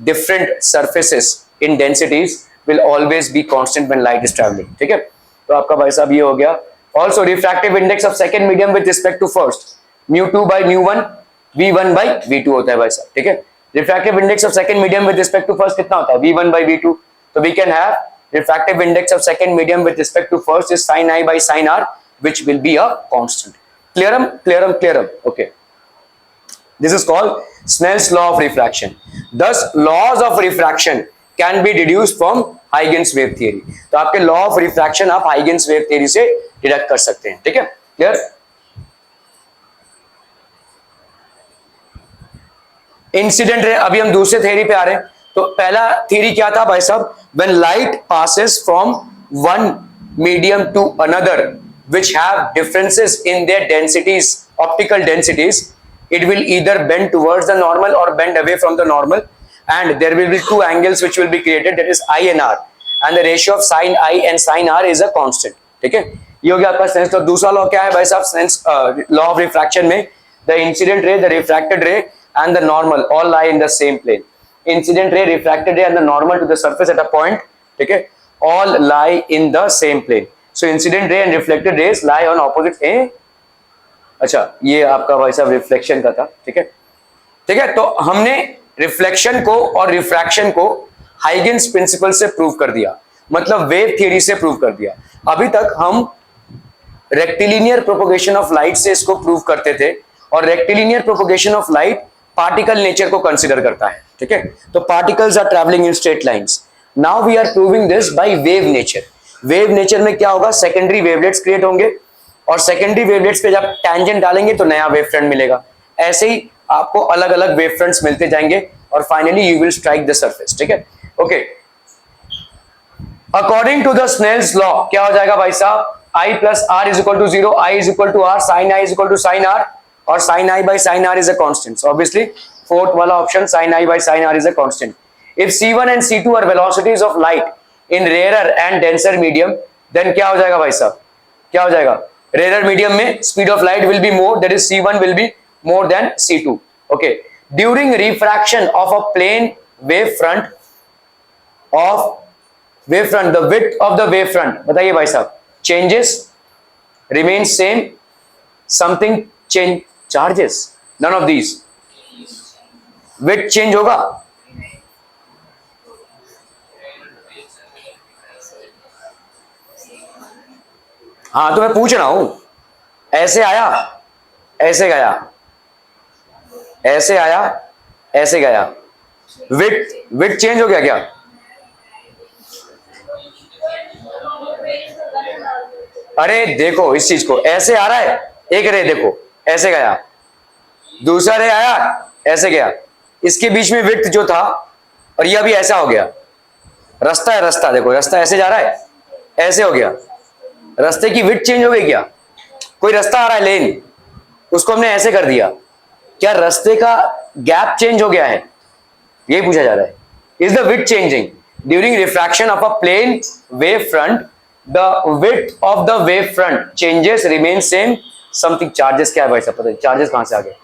Speaker 1: different surfaces in densities will always be constant when light is traveling, ठीक है, तो आपका भाई साहब ये हो गया। Also refractive index of second medium with respect to first, mu2 by mu1, v1 by v2 होता है भाई साहब, ठीक है, refractive index of second medium with respect to first कितना होता है, v1 by v2, तो we can have refractive index of second medium with respect to first is sin I by sin r, which will be a constant. Clearum, okay. This is called Snell's law of refraction. Thus, laws of refraction can be deduced from Huygens wave theory. तो आपके law of refraction आप Huygens wave theory से deduct कर सकते हैं, ठीक है, clear. Incident ray, अभी हम दूसरे थ्योरी पे आ रहे हैं, तो पहला थ्योरी क्या था भाई साहब, when light passes from one medium to another which have differences in their densities, optical densities, it will either bend towards the normal or bend away from the normal, and there will be two angles which will be created, that is I and R, and the ratio of sin I and sin R is a constant, ठीक है, ये हो गया आपका Snell's law. दूसरा law क्या है भाई साहब, स्नेल्स लॉ ऑफ रिफ्रैक्शन में the incident ray, the refracted ray and the normal all lie in the same plane, incident ray, refracted ray and the normal to the surface at a point, ठीक है, all lie in the same plane, so incident ray and reflected rays lie on opposite a, अच्छा ये आपका भाई साहब reflection का था, ठीक है, ठीक है, तो हमने रिफ्लेक्शन को और रिफ्रैक्शन को हाइगेन्स प्रिंसिपल से प्रूव कर दिया, मतलब वेव थ्योरी से प्रूव कर दिया। अभी तक हम रेक्टिलिनियर प्रोपोगेशन ऑफ लाइट से इसको प्रूव करते थे, और rectilinear propagation of light particle nature को कंसीडर करता है, ठीक है, तो particles are travelling in straight lines. Now we are proving this by wave nature. Wave nature में क्या होगा, सेकेंडरी वेवलेट्स क्रिएट होंगे, और सेकेंडरी वेवलेट्स पे जब टैंजेंट डालेंगे तो नया वेव फ्रंट मिलेगा, ऐसे ही आपको अलग अलग वेव फ्रंट्स मिलते जाएंगे, और finally you will strike the surface, ठीक है, okay. According to the Snell's law क्या हो जाएगा भाई साहब, I plus R is equal to zero, I is equal to R, sine I is equal to sine R, और sine I by sine R is a constant, so obviously fourth वाला option sine I by sine R is a constant. If C1 and C2 are velocities of light in rarer and denser medium, then क्या हो जाएगा भाई साहब, क्या हो जाएगा, rarer medium में speed of light will be more, that is C1 will be more than C2, okay. During refraction of a plane wave front the width of the wave front, बताइए भाई साहब, changes, remains same, something change, charges, none of these, width change होगा, हाँ तो मैं पूछ रहा हूं, ऐसे आया, ऐसे गया, ऐसे आया, ऐसे गया, width चेंज हो गया क्या, अरे देखो इस चीज को, ऐसे आ रहा है, एक रे देखो ऐसे गया, दूसरा रे आया ऐसे गया, इसके बीच में विड्थ जो था, और ये अभी ऐसा हो गया, रास्ता है, रास्ता देखो, रास्ता ऐसे जा रहा है, ऐसे हो गया, रास्ते की विड्थ चेंज हो गई क्या, कोई रास्ता आ रहा है लेन, उसको हमने ऐसे कर दिया, क्या रास्ते का गैप चेंज हो गया है, यही पूछा जा रहा है, is the width changing during refraction of a plane wave front, the width of the wave front changes remain same, something charges, क्या है भाई साहब, पता है चार्जेस कहां से आ गए,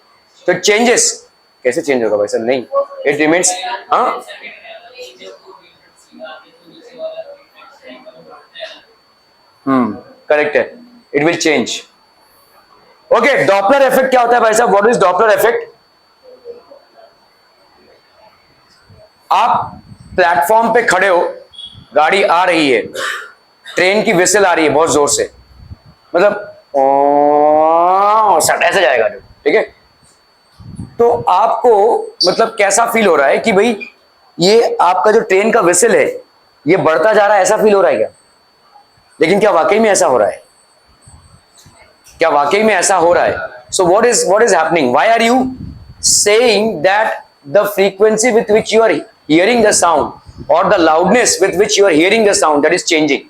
Speaker 1: तो changes कैसे चेंज होगा भाई साहब, नहीं, it remains, हाँ करेक्ट है, it will change, okay। Doppler effect क्या होता है भाई साहब, what is Doppler effect, आप प्लेटफॉर्म पे खड़े हो, गाड़ी आ रही है, ट्रेन की विसल आ रही है बहुत जोर से, मतलब सट ऐसे जाएगा ठीक है, तो आपको मतलब कैसा फील हो रहा है कि भाई ये आपका जो ट्रेन का विसल है ये बढ़ता जा रहा है, ऐसा फील हो रहा है क्या? लेकिन क्या वाकई में ऐसा हो रहा है? क्या वाकई में ऐसा हो रहा है? So what is happening? Why are you saying that the frequency with which you are hearing the sound और the loudness with which you are hearing the sound that is changing?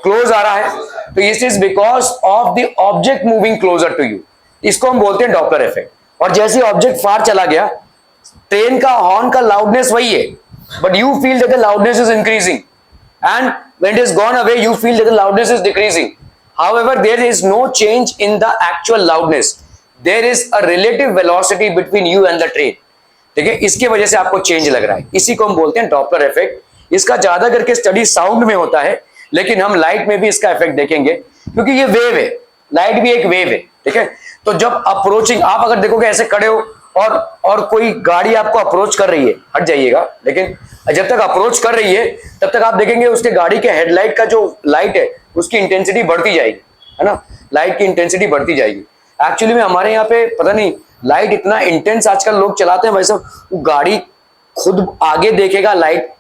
Speaker 1: Close आ रहा है, तो it is because of the object moving closer to you. इसको हम बोलते हैं Doppler effect. और जैसे ऑब्जेक्ट फार चला गया, ट्रेन का हॉर्न का लाउडनेस वही है, but you feel that the loudness is increasing, and when it is gone away you feel that the loudness is decreasing. However, there is no change in the actual loudness. There is a relative velocity between you and the train. ठीक है, इसके वजह से आपको change लग रहा है। इसी को हम बोलते हैं डॉपलर इफेक्ट। इसका ज्यादा करके स्टडी साउंड में होता है, लेकिन हम लाइट में भी इसका इफेक्ट देखेंगे, क्योंकि ये वेव है, लाइट भी एक वेव है। ठीक है, तो जब अप्रोचिंग, आप अगर देखोगे ऐसे खड़े हो और कोई गाड़ी आपको अप्रोच कर रही है, हट जाइएगा, लेकिन जब तक अप्रोच कर रही है तब तक आप देखेंगे उसके गाड़ी के हेडलाइट का जो लाइट है उसकी इंटेंसिटी बढ़ती जाएगी, है ना, लाइट की इंटेंसिटी बढ़ती जाएगी। एक्चुअली में हमारे यहाँ पे पता नहीं लाइट इतना इंटेंस आजकल लोग चलाते हैं भाई साहब, वो गाड़ी खुद आगे देखेगा लाइट,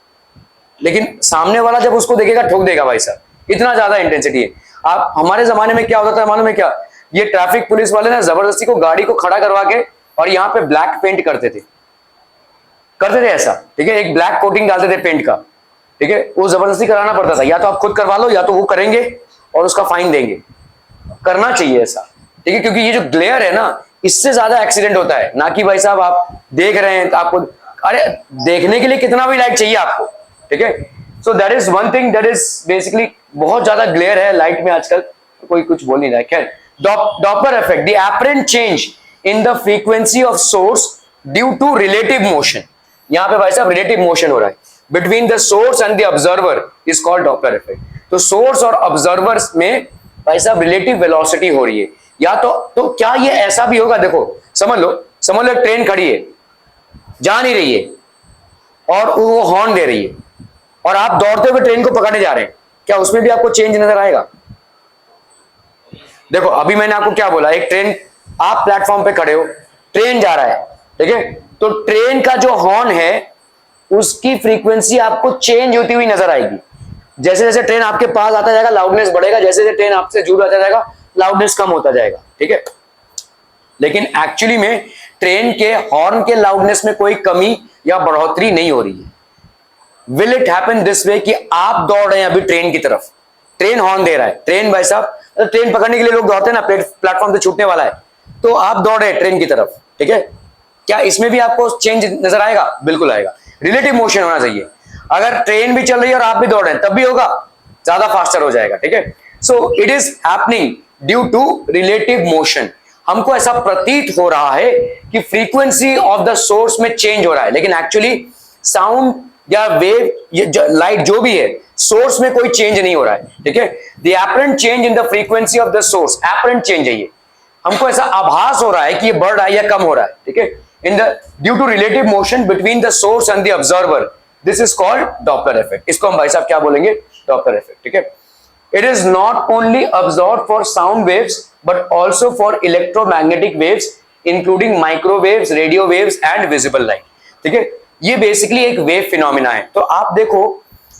Speaker 1: लेकिन सामने वाला जब उसको देखेगा ठोक देगा भाई साहब, इतना ज्यादा इंटेंसिटी है। आप हमारे जमाने में क्या होता था मालूम है क्या? ये ट्रैफिक पुलिस वाले ना जबरदस्ती को गाड़ी को खड़ा करवा के और यहाँ पे ब्लैक पेंट करते थे ऐसा। ठीक है, एक ब्लैक कोटिंग डालते थे पेंट का। ठीक है, वो जबरदस्ती कराना पड़ता था, या तो आप खुद करवा लो या तो वो करेंगे और उसका फाइन देंगे। करना चाहिए ऐसा, ठीक है, क्योंकि ये जो ग्लेयर है ना, इससे ज्यादा एक्सीडेंट होता है। ना कि भाई साहब आप देख रहे हैं तो आपको, अरे देखने के लिए कितना भी लाइट चाहिए आपको। ठीक है, so that is one thing, that is basically बहुत ज्यादा ग्लेयर है लाइट में आजकल, कोई कुछ बोल नहीं रहा है। खैर, Doppler effect, the apparent change in the frequency of source due to relative motion. यहां पे भाई साहब रिलेटिव मोशन हो रहा है between the source and the observer, is called Doppler effect. तो सोर्स और ऑब्जर्वर्स में भाई साहब रिलेटिव वेलोसिटी हो रही है। या तो क्या ये ऐसा भी होगा, देखो समझ लो एक ट्रेन खड़ी है, जा नहीं रही है और वो हॉर्न दे रही है और आप दौड़ते हुए ट्रेन को पकड़ने जा रहे हैं, क्या उसमें भी आपको चेंज नजर आएगा? देखो अभी मैंने आपको क्या बोला, एक ट्रेन, आप प्लेटफॉर्म पे खड़े हो, ट्रेन जा रहा है, ठीक है, तो ट्रेन का जो हॉर्न है उसकी फ्रीक्वेंसी आपको चेंज होती हुई नजर आएगी। जैसे जैसे ट्रेन आपके पास आता जाएगा लाउडनेस बढ़ेगा, जैसे जैसे ट्रेन आपसे दूर आता जाएगा लाउडनेस कम होता जाएगा। ठीक है, लेकिन एक्चुअली में ट्रेन के हॉर्न के लाउडनेस में कोई कमी या बढ़ोतरी नहीं हो रही है। Will it happen this way कि आप दौड़ रहे हैं अभी ट्रेन की तरफ, ट्रेन हॉर्न दे रहा है, ट्रेन भाई साहब, ट्रेन पकड़ने के लिए लोग दौड़ते हैं ना, प्लेटफॉर्म से छूटने वाला है, तो आप दौड़ रहे हैं ट्रेन की तरफ। ठीक है, क्या इसमें भी आपको चेंज नजर आएगा? बिल्कुल आएगा। रिलेटिव मोशन होना चाहिए। अगर ट्रेन भी चल रही है और आप भी दौड़ रहे हैं तब भी होगा, ज्यादा फास्टर हो जाएगा। ठीक है, so it is happening due to relative motion. हमको ऐसा प्रतीत हो रहा है कि फ्रीक्वेंसी ऑफ द सोर्स में चेंज हो रहा है, लेकिन एक्चुअली साउंड या वेव, लाइट जो भी है, सोर्स में कोई चेंज नहीं हो रहा है। ठीक है, the apparent change in the frequency of the source, apparent change है ये, हमको ऐसा आभास हो रहा है कि ये बढ़ रहा है या कम हो रहा है। ठीक है, in the due to relative motion between the source and the observer, this is called Doppler effect. इसको हम भाई साहब क्या बोलेंगे? Doppler effect. ठीक है, it is not only observed for sound waves but also for electromagnetic waves including microwaves, radio waves and visible light. ठीक है, ये बेसिकली एक वेव फिनोमिना है। तो आप देखो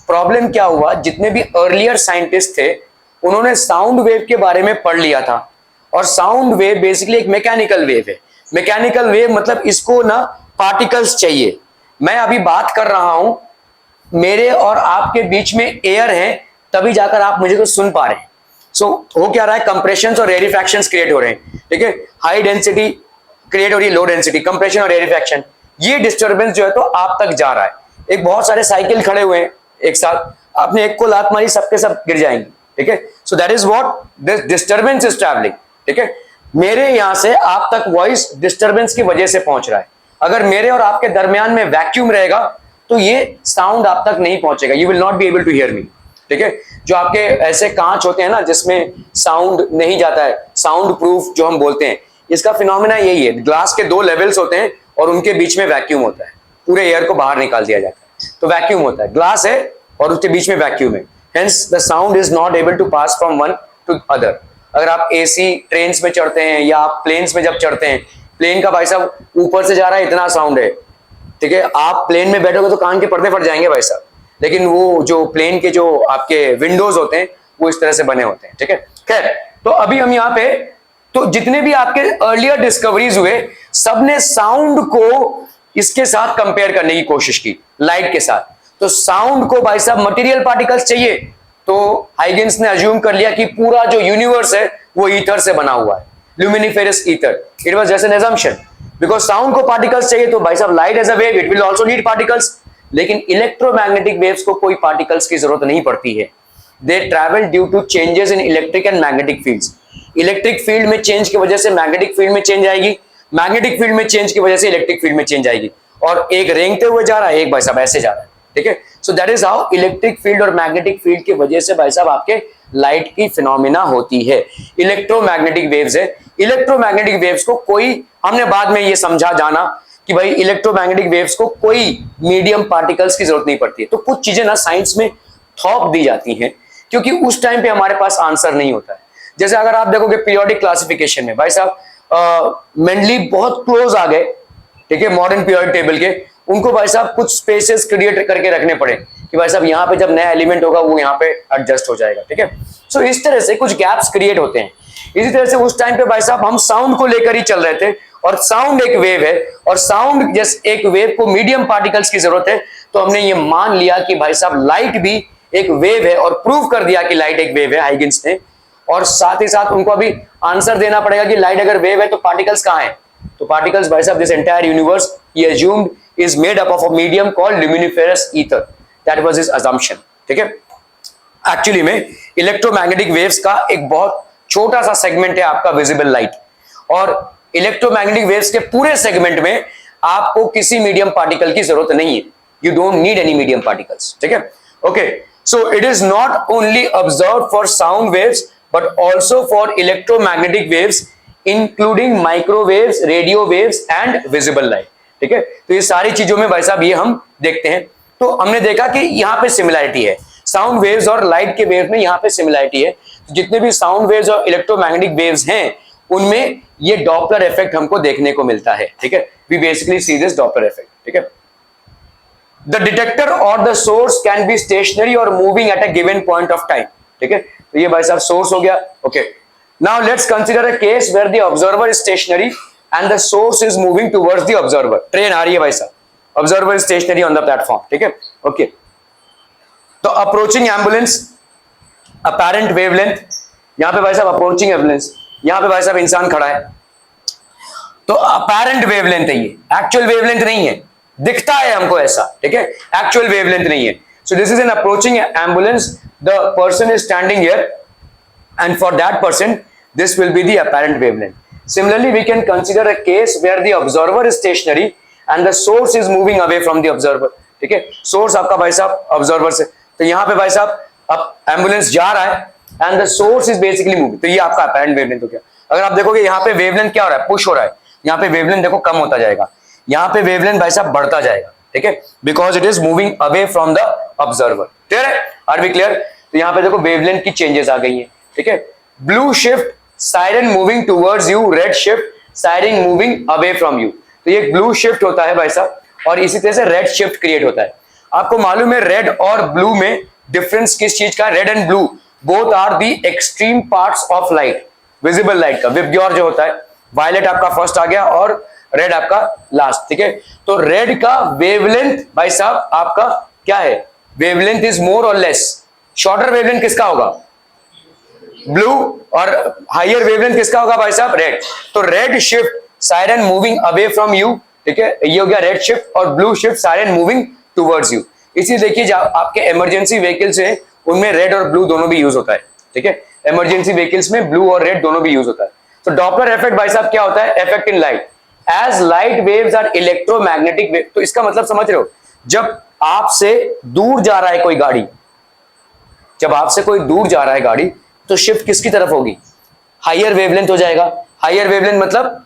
Speaker 1: प्रॉब्लम क्या हुआ, जितने भी अर्लियर साइंटिस्ट थे उन्होंने साउंड वेव के बारे में पढ़ लिया था, और साउंड वेव बेसिकली एक मैकेनिकल वेव है। मैकेनिकल वेव मतलब इसको ना पार्टिकल्स चाहिए। मैं अभी बात कर रहा हूं, मेरे और आपके बीच में एयर है, तभी जाकर आप मुझे को सुन पा रहे हैं। सो हो क्या रहा है, कंप्रेशन और रेरिफैक्शन क्रिएट हो रहे हैं। ठीक है, हाई डेंसिटी क्रिएट हो रही है, लो डेंसिटी, कंप्रेशन और रेरिफैक्शन, ये डिस्टर्बेंस जो है तो आप तक जा रहा है। एक बहुत सारे साइकिल खड़े हुए हैं एक साथ, आपने एक को लात मारी, सबके सब गिर जाएंगे। ठीक है, so that is what this disturbance is travelling. ठीक है, मेरे यहां से आप तक वॉइस डिस्टर्बेंस की वजह से पहुंच रहा है। अगर मेरे और आपके दरमियान में वैक्यूम रहेगा तो ये साउंड आप तक नहीं पहुंचेगा, you will not be able to hear me. ठीक है, जो आपके ऐसे कांच होते हैं ना जिसमें साउंड नहीं जाता है, साउंड प्रूफ जो हम बोलते हैं, इसका फिनोमिना यही है। ग्लास के दो लेवल्स होते हैं और उनके बीच में वैक्यूम होता है, पूरे एयर को बाहर निकाल दिया जाता है, तो वैक्यूम होता है। ग्लास है और उसके बीच में वैक्यूम है, hence the sound is not able to pass from one to other. अगर आप एसी ट्रेन्स में चढ़ते हैं या आप प्लेन्स में जब चढ़ते हैं, प्लेन का भाई साहब ऊपर से जा रहा है, इतना साउंड है, ठीक है, आप प्लेन में बैठोगे तो कान के पर्दे फट जाएंगे भाई साहब, लेकिन वो जो प्लेन के जो आपके विंडोज होते हैं वो इस तरह से बने होते हैं। ठीक है, खैर, तो अभी हम यहाँ पे, तो जितने भी आपके अर्लियर डिस्कवरीज हुए सबने साउंड को इसके साथ कंपेयर करने की कोशिश की, लाइट के साथ। तो साउंड को भाई साहब मटेरियल पार्टिकल्स चाहिए, तो हाइगेंस ने अज्यूम कर लिया कि पूरा जो यूनिवर्स है वो ईथर से बना हुआ है, luminiferous ether. It was just an assumption, because sound को पार्टिकल्स चाहिए, तो भाई साहब light as a wave it will also need particles. लेकिन इलेक्ट्रोमैग्नेटिक वेव्स को कोई पार्टिकल्स की जरूरत नहीं पड़ती है। They travel due to changes in electric and magnetic fields. Electric field में चेंज की वजह से मैग्नेटिक फील्ड में चेंज आएगी, मैग्नेटिक फील्ड में चेंज की वजह से इलेक्ट्रिक फील्ड में चेंज आएगी, और एक रेंगते हुए जा रहा है, एक भाई साहब ऐसे जा रहा है। ठीक है, so that is how electric field और मैग्नेटिक फील्ड की वजह से भाई साहब आपके लाइट की फिनोमिना होती है। इलेक्ट्रोमैग्नेटिक वेव्स है। इलेक्ट्रोमैग्नेटिक वेव्स को कोई, हमने बाद में ये समझा जाना कि भाई इलेक्ट्रोमैग्नेटिक वेव्स को कोई मीडियम पार्टिकल्स की जरूरत नहीं पड़ती है। तो कुछ चीजें ना साइंस में थोप दी जाती हैं क्योंकि उस टाइम पे हमारे पास आंसर नहीं होता है। जैसे अगर आप देखोगे पीरियोडिक क्लासिफिकेशन में भाई साहब मेंडली बहुत क्लोज आ गए, ठीक है, मॉडर्न पीरियोडिक टेबल के, उनको भाई साहब कुछ स्पेसेस क्रिएट करके रखने पड़े कि भाई साहब यहाँ पे जब नया एलिमेंट होगा वो यहाँ पे एडजस्ट हो जाएगा। ठीक है, सो इस तरह से कुछ गैप्स क्रिएट होते हैं। इसी तरह से उस टाइम पे भाई साहब हम साउंड को लेकर ही चल रहे थे, और साउंड एक वेव है, और साउंड जैसे एक वेव को मीडियम पार्टिकल्स की जरूरत है, तो हमने ये मान लिया कि भाई साहब लाइट भी एक वेव है, और प्रूव कर दिया कि लाइट एक वेव है हाइगेंस ने। और साथ ही साथ उनको अभी आंसर देना पड़ेगा कि लाइट अगर वेव है तो पार्टिकल्स कहां है। तो पार्टिकल्स भाई साहब दिस एंटायर यूनिवर्स ही assumed is made up of a medium called luminiferous ether, that was his assumption. ठीक है, एक्चुअली में इलेक्ट्रोमैग्नेटिक वेव्स का एक बहुत छोटा सा सेगमेंट है आपका विजिबल लाइट, और इलेक्ट्रोमैग्नेटिक वेव्स के पूरे सेगमेंट में आपको किसी मीडियम पार्टिकल की जरूरत नहीं है। You don't need any medium particles. ठीक है, okay, so it is not only observed for sound waves but also for electromagnetic waves including microwaves, radio waves and visible light. ठीक है, तो ये सारी चीजों में भाई साहब ये हम देखते हैं। तो हमने देखा कि यहाँ पे सिमिलैरिटी है, साउंड वेव्स और लाइट के वेव्स में यहाँ पे सिमिलैरिटी है। तो जितने भी साउंड वेव्स और इलेक्ट्रोमैग्नेटिक वेव्स हैं उनमें ये डॉपलर इफेक्ट हमको देखने को मिलता है। ठीक है, we basically see this Doppler effect. ठीक है, द डिटेक्टर और the source can be stationary और moving at a given point of time. ठीक है, तो ये भाई साहब सोर्स हो गया। Okay, now let's consider a case where the observer is stationary and the source is moving towards the observer. Train आ रही है भाई साहब, observer is stationary on the platform. ठीक है, ओके, तो अप्रोचिंग एम्बुलेंस, अपैरेंट वेवलेंथ, यहां पे भाई साहब अप्रोचिंग एम्बुलेंस, यहां पे भाई साहब इंसान खड़ा है, तो अपैरेंट वेवलेंथ है ये, एक्चुअल वेवलेंथ नहीं है, दिखता है हमको ऐसा। ठीक है, एक्चुअल वेवलेंथ नहीं है। So this is an approaching ambulance, the person is standing here and for that person this will be the apparent wavelength. Similarly we can consider a case where the observer is stationary and the source is moving away from the observer. ठीक है, source आपका भाई साहब observer से, तो यहाँ पे भाई साहब अब एम्बुलेंस जा रहा है and the source is basically moving, तो ये आपका अपैरेंट वेवलेंथ हो गया। अगर आप देखोगे यहाँ पे वेवलेंथ क्या हो रहा है, पुश हो रहा है, यहाँ पे वेवलेंथ देखो कम होता जाएगा, यहाँ पे वेवलेंथ भाई साहब बढ़ता जाएगा। ठीक है, because it is moving away from the observer. Clear है, आर वी क्लियर? तो यहाँ पे देखो वेवलेंथ की चेंजेस आ गई है। ठीक है, blue shift siren moving towards you, red shift siren moving away from you. तो ये ब्लू शिफ्ट होता है भाई साहब, और इसी तरह से रेड शिफ्ट क्रिएट होता है। आपको मालूम है रेड और ब्लू में डिफरेंस किस चीज का? Red and blue both are the extreme parts of light, visible light का। विबग्योर जो होता है, वायलेट आपका फर्स्ट आ गया और रेड आपका लास्ट। ठीक है, तो रेड का वेवलेंथ भाई साहब आपका क्या है? वेवलेंथ इज मोर और लेस। शॉर्टर वेवलेंथ किसका होगा? ब्लू, और हायर वेवलेंथ किसका होगा भाई साहब? रेड। तो red shift siren moving away from you, ठीक है, ये हो गया रेड शिफ्ट, और blue shift siren moving towards you. इसी देखिए जो आपके इमरजेंसी व्हीकल्स हैं उनमें रेड और ब्लू दोनों भी यूज होता है। ठीक है, इमरजेंसी व्हीकल्स में ब्लू और रेड दोनों भी यूज होता है। तो डॉपलर इफेक्ट भाई साहब क्या होता है? Effect in light as light waves are electromagnetic wave. तो इसका मतलब समझ रहे हो, जब आपसे दूर जा रहा है कोई गाड़ी, जब आपसे कोई दूर जा रहा है गाड़ी, तो शिफ्ट किसकी तरफ होगी? हायर वेवलेंथ हो जाएगा। हायर वेवलेंथ मतलब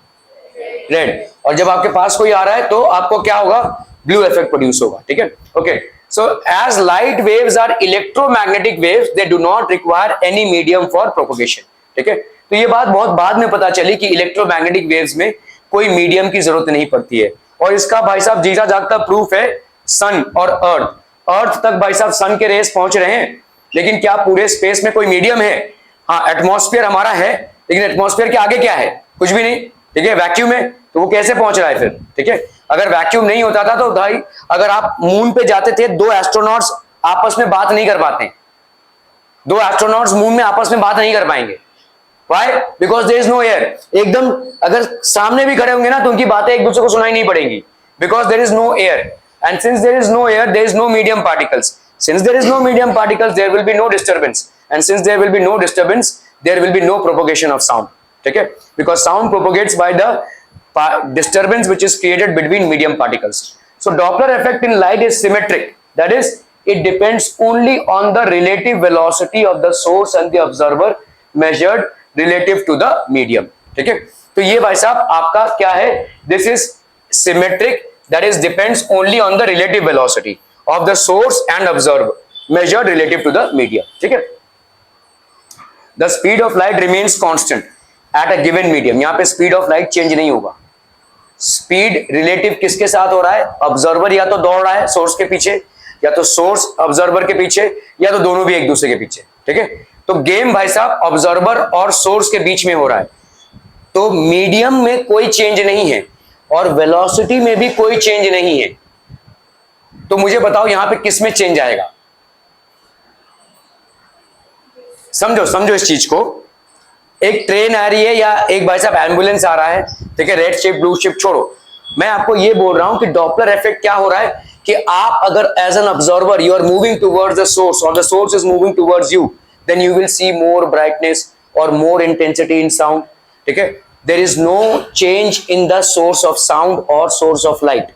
Speaker 1: रेड, और जब आपके पास कोई आ रहा है तो आपको क्या होगा? ब्लू इफेक्ट प्रोड्यूस होगा। ठीक है, okay, so as light waves are electromagnetic waves, they do not require any medium for propagation. ठीक है, तो ये बात बहुत बाद में पता चली कि इलेक्ट्रोमैग्नेटिक वेव्स में कोई मीडियम की जरूरत नहीं पड़ती है। और इसका भाई साहब जीता जागता प्रूफ है सन और अर्थ तक भाई साहब सन के रेस पहुंच रहे हैं, लेकिन क्या पूरे स्पेस में कोई मीडियम है? हाँ, एटमॉस्फेयर हमारा है, लेकिन एटमॉस्फेयर के आगे क्या है? कुछ भी नहीं, ठीक है, वैक्यूम है, तो वो कैसे पहुंच रहा है फिर? ठीक है, अगर वैक्यूम नहीं होता था तो भाई अगर आप मून पे जाते थे, दो एस्ट्रोनॉट्स आपस में बात नहीं कर पाते, दो एस्ट्रोनॉट्स मून में आपस में बात नहीं कर पाएंगे। Why? Because there is no air. एकदम अगर सामने भी खड़े होंगे ना तो उनकी बातें एक दूसरे को सुनाई नहीं पड़ेंगी, because there is no air. And since there is no air, there is no medium particles. Since there is no medium particles, there will be no disturbance. And since there will be no disturbance, there will be no propagation of sound. ठीक है? Because sound propagates by the disturbance which is created between medium particles. So Doppler effect in light is symmetric. That is, it depends only on the relative velocity of the source and the observer measured relative to the medium. ठीक है, तो ये भाई साहब आपका क्या है? This is symmetric, that is depends only on the relative velocity of the source and observer measured relative to the medium. ठीक है, the speed of light remains constant at a given medium. यहाँ पे speed of light change नहीं होगा. Speed relative किसके साथ हो रहा है? Observer या तो दौड़ रहा है सोर्स के पीछे, या तो सोर्स ऑब्जर्वर के पीछे, या तो दोनों भी एक दूसरे के पीछे। ठीक है, तो गेम भाई साहब ऑब्जर्वर और सोर्स के बीच में हो रहा है, तो मीडियम में कोई चेंज नहीं है और वेलोसिटी में भी कोई चेंज नहीं है। तो मुझे बताओ यहां पे किस में चेंज आएगा? समझो समझो इस चीज को। एक ट्रेन आ रही है या एक भाई साहब एम्बुलेंस आ रहा है, ठीक है, रेड शिप ब्लू शिप छोड़ो, मैं आपको ये बोल रहा हूं कि डॉपलर इफेक्ट क्या हो रहा है कि आप अगर as an observer you are moving towards the source और the source is moving towards you, then you will see more brightness or more intensity in sound. ठीक है, there is no change in the source of sound or source of light.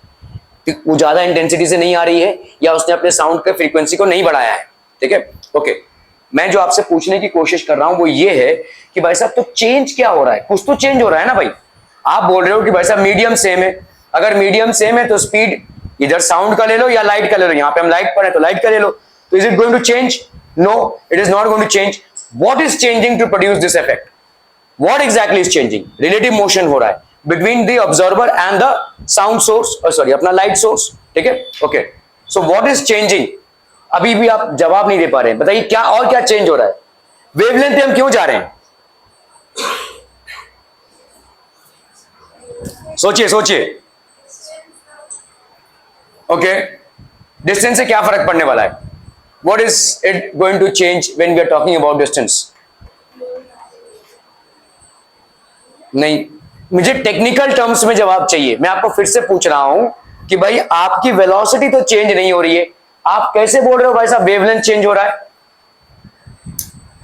Speaker 1: वो ज्यादा intensity से नहीं आ रही है या उसने अपने साउंड के फ्रीक्वेंसी को नहीं बढ़ाया है। ठीक है, ओके, मैं जो आपसे पूछने की कोशिश कर रहा हूं वो ये है कि भाई साहब तो चेंज क्या हो रहा है? कुछ तो चेंज हो रहा है ना भाई। आप बोल रहे हो कि भाई साहब मीडियम सेम है, अगर मीडियम सेम है तो स्पीड इधर साउंड का ले लो या लाइट का ले लो, यहाँ पे हम लाइट पर है तो लाइट का ले लो, तो is it going to change? No, it is not going to change. What is changing to produce this effect? What exactly is changing? Relative motion हो रहा है between the observer and the sound source, sorry, अपना light source. ठीक है, okay. So what is changing? अभी भी आप जवाब नहीं दे पा रहे हैं, बताइए क्या और क्या चेंज हो रहा है? वेवलेंथ पे हम क्यों जा रहे हैं? सोचिए सोचिए। ओके, डिस्टेंस से क्या फर्क पड़ने वाला है? What is it going to change when we are talking about distance? नहीं, मुझे टेक्निकल टर्म्स में जवाब चाहिए। मैं आपको फिर से पूछ रहा हूं कि भाई आपकी वेलोसिटी तो चेंज नहीं हो रही है, आप कैसे बोल रहे हो भाई साहब वेवलेंथ चेंज हो रहा है?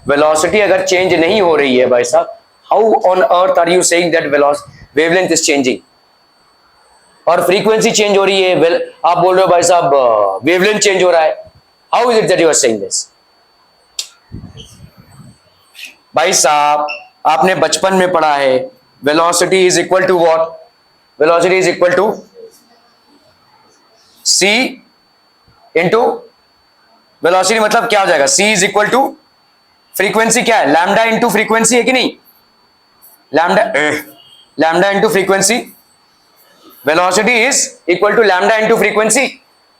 Speaker 1: वेलोसिटी अगर चेंज नहीं हो रही है भाई साहब, how on earth are you saying that wavelength is changing? और फ्रीक्वेंसी चेंज हो रही है, आप बोल रहे हो भाई साहब वेवलेंथ चेंज हो रहा है। How is it that you are saying this? भाई साहब आपने बचपन में पढ़ा है velocity is equal to what? Velocity is equal to c into velocity, मतलब क्या हो जाएगा? c is equal to frequency, क्या है? lambda into frequency है कि नहीं? lambda into frequency, velocity is equal to lambda into frequency.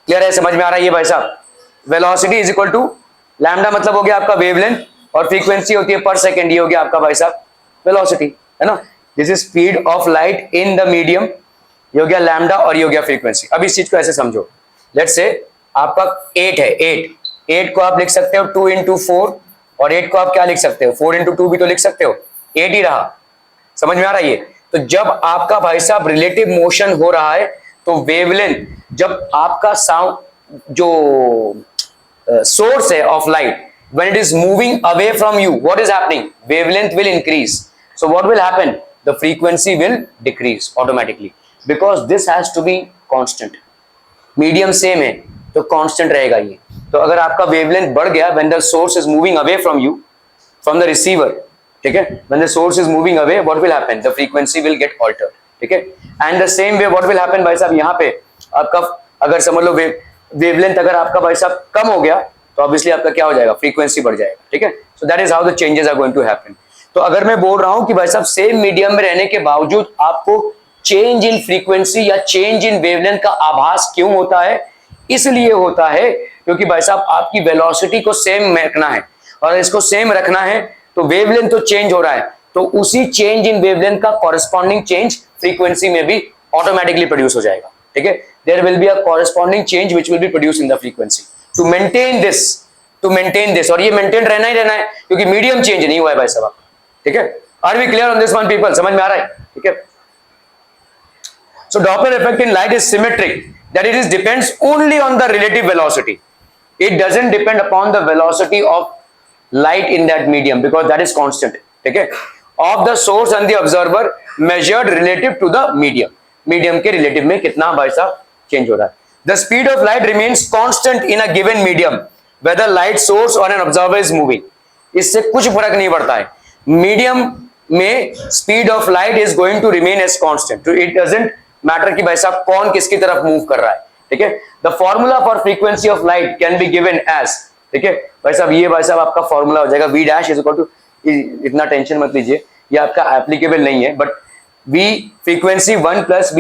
Speaker 1: Clear है? समझ में आ रहा है ये भाई साहब? Velocity is equal to lambda, मतलब हो गया आपका वेवलेंथ, और फ्रीक्वेंसी होती है पर सेकेंड, ये हो गया आपका भाई साहब वेलोसिटी, है ना? This is speed of light in the medium, ये हो गया लैम्डा और ये हो गया फ्रीक्वेंसी। अब इस चीज को ऐसे समझो, लेट्स से आपका 8 है, 8 को आप लिख सकते हो 2 into 4, और 8 को आप क्या लिख सकते हो? 4 into 2 भी तो लिख सकते हो, 8 ही रहा। समझ में आ रहा है ये? तो जब आपका भाई साहब रिलेटिव मोशन हो रहा है तो वेवलेंथ, जब आपका साउंड जो source of light, when it is moving away from you, what is happening? Wavelength will increase. So what will happen? The frequency will decrease automatically, because this has to be constant. Medium same है तो constant रहेगा ये। तो अगर आपका wavelength बढ़ गया when the source is moving away from you, from the receiver, ठीक है, when the source is moving away, what will happen? The frequency will get altered. ठीक है, and the same way what will happen भाई साहब, यहाँ पे आपका अगर समझ लो वेवलेंथ अगर आपका भाई साहब कम हो गया तो ऑब्वियसली आपका क्या हो जाएगा? फ्रीक्वेंसी बढ़ जाएगा। ठीक है, so that is how the changes are going to happen. तो अगर मैं बोल रहा हूं कि भाई साहब सेम मीडियम में रहने के बावजूद आपको चेंज इन फ्रीक्वेंसी या चेंज इन वेवलेंथ का आभास क्यों होता है? इसलिए होता है क्योंकि भाई साहब आपकी वेलोसिटी को सेम रखना है, और इसको सेम रखना है तो वेवलेंथ तो चेंज हो रहा है, तो उसी चेंज इन वेवलेंथ का कॉरेस्पॉन्डिंग चेंज फ्रीक्वेंसी में भी ऑटोमेटिकली प्रोड्यूस हो जाएगा। ठीक है, there will be a corresponding change which will be produce in the frequency to maintain this, और ये मेंटेन रहना ही रहना है क्योंकि मीडियम चेंज नहीं हुआ है भाई साहब। ठीक है, are we clear on this one people? समझ में आ रहा है? ठीक है, so Doppler effect in light is symmetric, that it is depends only on the relative velocity, it doesn't depend upon the velocity of light in that medium because that is constant. ठीक है, of the source and the observer measured relative to the medium के relative में कितना भाई साहब change हो रहा है। the speed of light remains constant in a given medium whether light source or an observer is moving, इससे कुछ फर्क नहीं पड़ता है, मीडियम में speed of light is going to remain as constant, so it doesn't matter कि भाई साहब कौन किसकी तरफ मूव कर रहा है। ठीक है, the formula for frequency of light can be given as, ठीक है भाई साहब, ये भाई साहब आपका फॉर्मूला हो जाएगा v dash is equal to, इतना टेंशन मत लीजिए, ये आपका एप्लीकेबल नहीं है, but v frequency 1 plus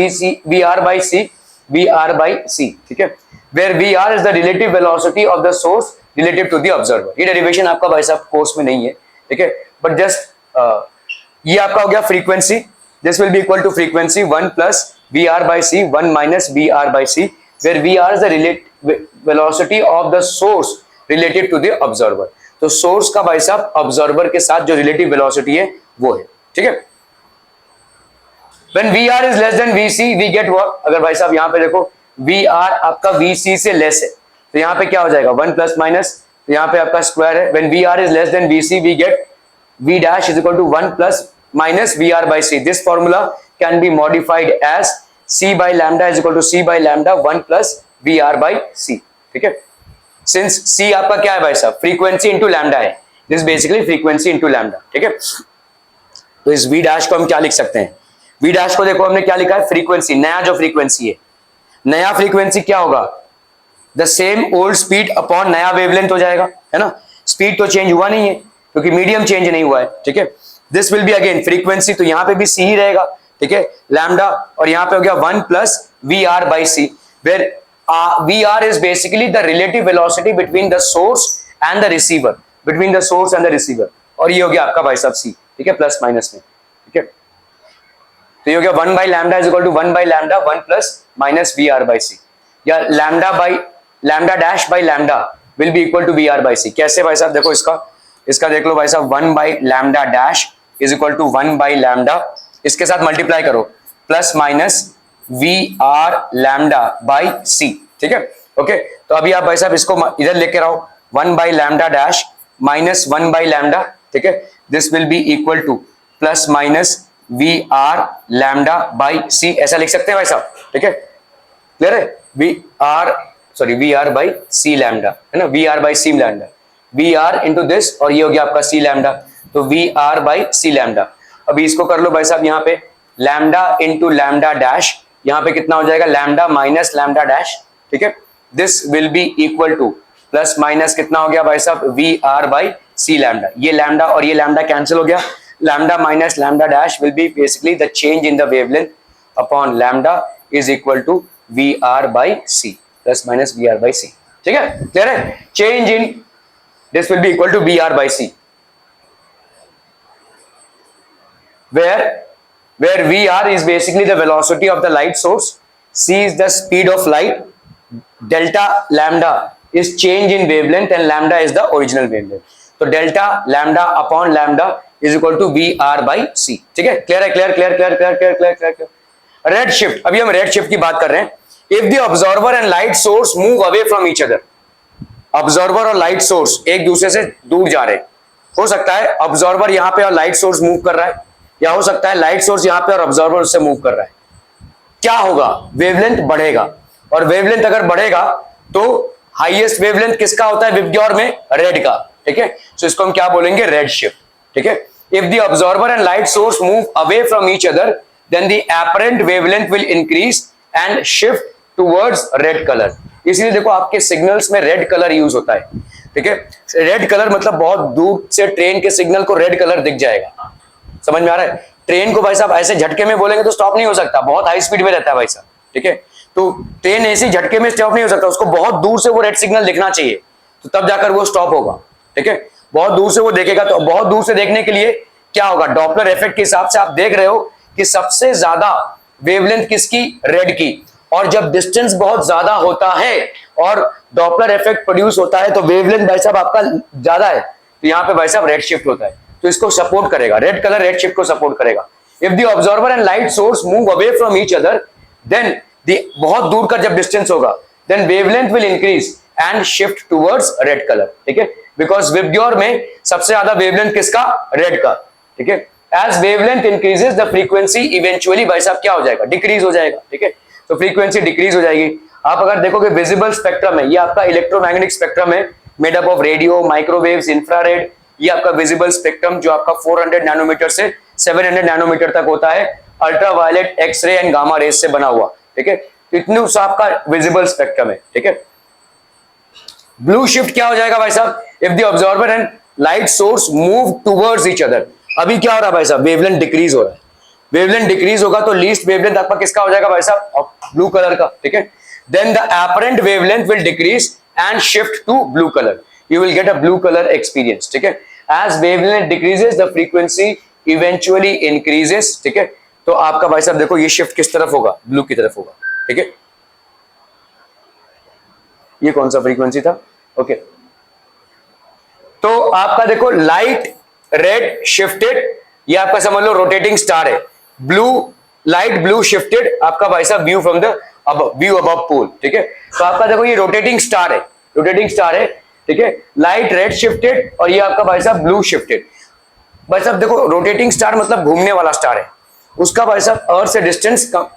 Speaker 1: V R by C, ठीक है, where V are is the relative velocity of the source relative to the observer. ये डेरिवेशन आपका भाई साहब कोर्स में नहीं है, ठीक है, बट जस्ट ये आपका हो गया frequency, this will be equal to frequency 1 plus V R by C 1 minus V R by C, where V are is the velocity of the source relative to the observer. तो source का भाई साहब observer के साथ जो relative velocity है वो है। ठीक है, when VR is less than VC we get what, अगर भाई साहब यहां पे देखो VR आपका VC से लेस है तो यहां पे क्या हो जाएगा 1 प्लस माइनस, तो यहां पे आपका स्क्वायर है, when VR is less than VC we get V dash is equal to 1 plus minus VR by C। This formula can be modified as C by lambda is equal to C by lambda 1 plus VR by C। ठीक है, since C आपका क्या है भाई साहब frequency into lambda है, this basically frequency into lambda. ठीक है, तो इस V डैश को हम क्या लिख सकते हैं, V डैश को देखो हमने क्या लिखा है फ्रीक्वेंसी, नया जो फ्रीक्वेंसी है, नया फ्रीक्वेंसी क्या होगा, the same old speed upon नया वेवलेंथ हो जाएगा, है ना, स्पीड तो चेंज हुआ नहीं है क्योंकि मीडियम चेंज नहीं हुआ है। ठीक है, this will be again frequency, तो यहां पे भी C ही रहेगा, ठीक है, लैम्डा, और यहां पे हो गया 1 plus VR by C, where VR is basically the relative velocity between the source and the receiver, between the source and the receiver, और ये हो गया आपका भाई साहब C। ठीक है, प्लस माइनस में। ठीक है, तो ये हो गया 1 by lambda is equal to 1 by lambda 1 plus minus VR by C, या lambda dash by lambda will be equal to VR by C। कैसे भाई साहब, देखो इसका देख लो भाई साहब, 1 by lambda dash is equal to 1 by lambda, इसके साथ मल्टीप्लाई करो plus minus VR lambda by C। ठीक है, ओके, तो अभी आप भाई साहब इसको इधर लेके आओ, 1 by lambda dash minus 1 by lambda, ठीक है, this will be equal to plus minus VR lambda by C, ऐसा लिख सकते हैं भाई साहब। ठीक है, क्लियर है, VR बाई C लैम्डा, है ना, VR by C lambda, VR into this, और ये हो गया आपका C लैम्डा, तो VR बाई C लैम्डा। अभी इसको कर लो भाई साहब, यहाँ पे लैम्डा इंटू लैम्डा डैश, यहाँ पे कितना हो जाएगा लैम्डा माइनस लैम्डा डैश। ठीक है, this will be equal to plus minus कितना हो गया भाई साहब VR बाई C लैम्डा, ये लैम्डा और ये लैम्डा कैंसिल हो गया, lambda minus lambda dash will be basically the change in the wavelength upon lambda is equal to VR by C plus minus VR by C। ठीक है, clear है, change in this will be equal to VR by C, where VR is basically the velocity of the light source, C is the speed of light, delta lambda is change in wavelength and lambda is the original wavelength, तो delta lambda upon lambda is equal to VR by C। ठीक है, clear है, clear. Red shift, अभी हम red shift की बात कर रहे हैं, if the observer and light source move away from each other, observer और लाइट सोर्स एक दूसरे से दूर जा रहे हैं, हो सकता है ऑब्जर्वर यहाँ पे और लाइट सोर्स मूव कर रहा है, या हो सकता है लाइट सोर्स यहाँ पे और ऑब्जर्वर उससे मूव कर रहा है, क्या होगा, वेवलेंथ बढ़ेगा, और वेवलेंथ अगर बढ़ेगा तो हाईएस्ट वेवलेंथ किसका होता है विबग्योर में, रेड का। ठीक है, सो इसको हम क्या बोलेंगे, रेड शिफ्ट। ठीक है, if the observer and light source move away from each other then the apparent wavelength will increase and shift towards red colour. इसलिए देखो आपके सिग्नल्स में रेड कलर यूज होता है। ठीक है, रेड कलर मतलब बहुत दूर से ट्रेन के सिग्नल को रेड कलर दिख जाएगा, समझ में आ रहा है, ट्रेन को भाई साहब ऐसे झटके में बोलेंगे तो स्टॉप नहीं हो सकता, बहुत हाई स्पीड में रहता है भाई साहब, ठीक है। तो ट्रेन ऐसे झटके में स्टॉप नहीं हो सकता, उसको बहुत दूर से वो रेड सिग्नल दिखना चाहिए, तो तब जाकर वो स्टॉप होगा, ठीक है। बहुत दूर से वो देखेगा, तो बहुत दूर से देखने के लिए क्या होगा, डॉपलर इफेक्ट के हिसाब से आप देख रहे हो कि सबसे ज्यादा वेवलेंथ किसकी, रेड की। और जब डिस्टेंस बहुत ज्यादा होता है और डॉपलर इफेक्ट प्रोड्यूस होता है तो वेवलेंथ भाई साहब आपका ज्यादा है, तो यहाँ पे भाई साहब रेड शिफ्ट होता है, तो इसको सपोर्ट करेगा, रेड कलर रेड शिफ्ट को सपोर्ट करेगा। If the observer and light source move away from each other, then बहुत दूर का जब डिस्टेंस होगा, then wavelength will increase and shift towards red colour, ठीक है। बिकॉज विबग्योर में सबसे ज्यादा वेवलेंथ किसका, रेड का, ठीक है। As wavelength increases the frequency eventually भाई साहब क्या हो जाएगा, डिक्रीज हो जाएगा, ठीक है। तो फ्रीक्वेंसी डिक्रीज हो जाएगी। आप अगर देखोगे विजिबल स्पेक्ट्रम है, ये आपका इलेक्ट्रोमैग्नेटिक स्पेक्ट्रम है, made up of radio, microwaves, infrared, ये आपका विजिबल स्पेक्ट्रम जो आपका 400 नैनोमीटर से 700 नैनोमीटर तक होता है, ultraviolet, x ray and gamma rays से बना हुआ, ठीक है। तो इतने सा आपका विजिबल स्पेक्ट्रम है, ठीक है। ब्लू शिफ्ट क्या हो जाएगा भाई साहब, if the observer and light source move towards each other. अभी क्या हो रहा है भाई साहब, वेवलेंथ डिक्रीज हो रहा है, वेवलेंथ डिक्रीज होगा तो लीस्ट वेवलेंथ आपका किसका हो जाएगा भाई साहब, ब्लू कलर का, ठीक है। Then the apparent wavelength will decrease and shift to blue colour, you will get a blue colour experience, ठीक है। As wavelength decreases the frequency eventually increases, ठीक है। तो आपका भाई साहब देखो ये शिफ्ट किस तरफ होगा, ब्लू की तरफ होगा, ठीक है। ये कौन सा फ्रीक्वेंसी था, ओके। तो आपका देखो लाइट रेड शिफ्टेड, ये आपका समझ लो रोटेटिंग स्टार है, ब्लू लाइट ब्लू शिफ्टेड आपका भाई साहब view from the view above pole, ठीक है। तो आपका देखो ये रोटेटिंग स्टार है, रोटेटिंग स्टार है, ठीक है। लाइट रेड शिफ्टेड और ये आपका भाई साहब ब्लू शिफ्टेड। भाई साहब देखो रोटेटिंग स्टार मतलब घूमने वाला स्टार है, उसका भाई साहब अर्थ से डिस्टेंस कम,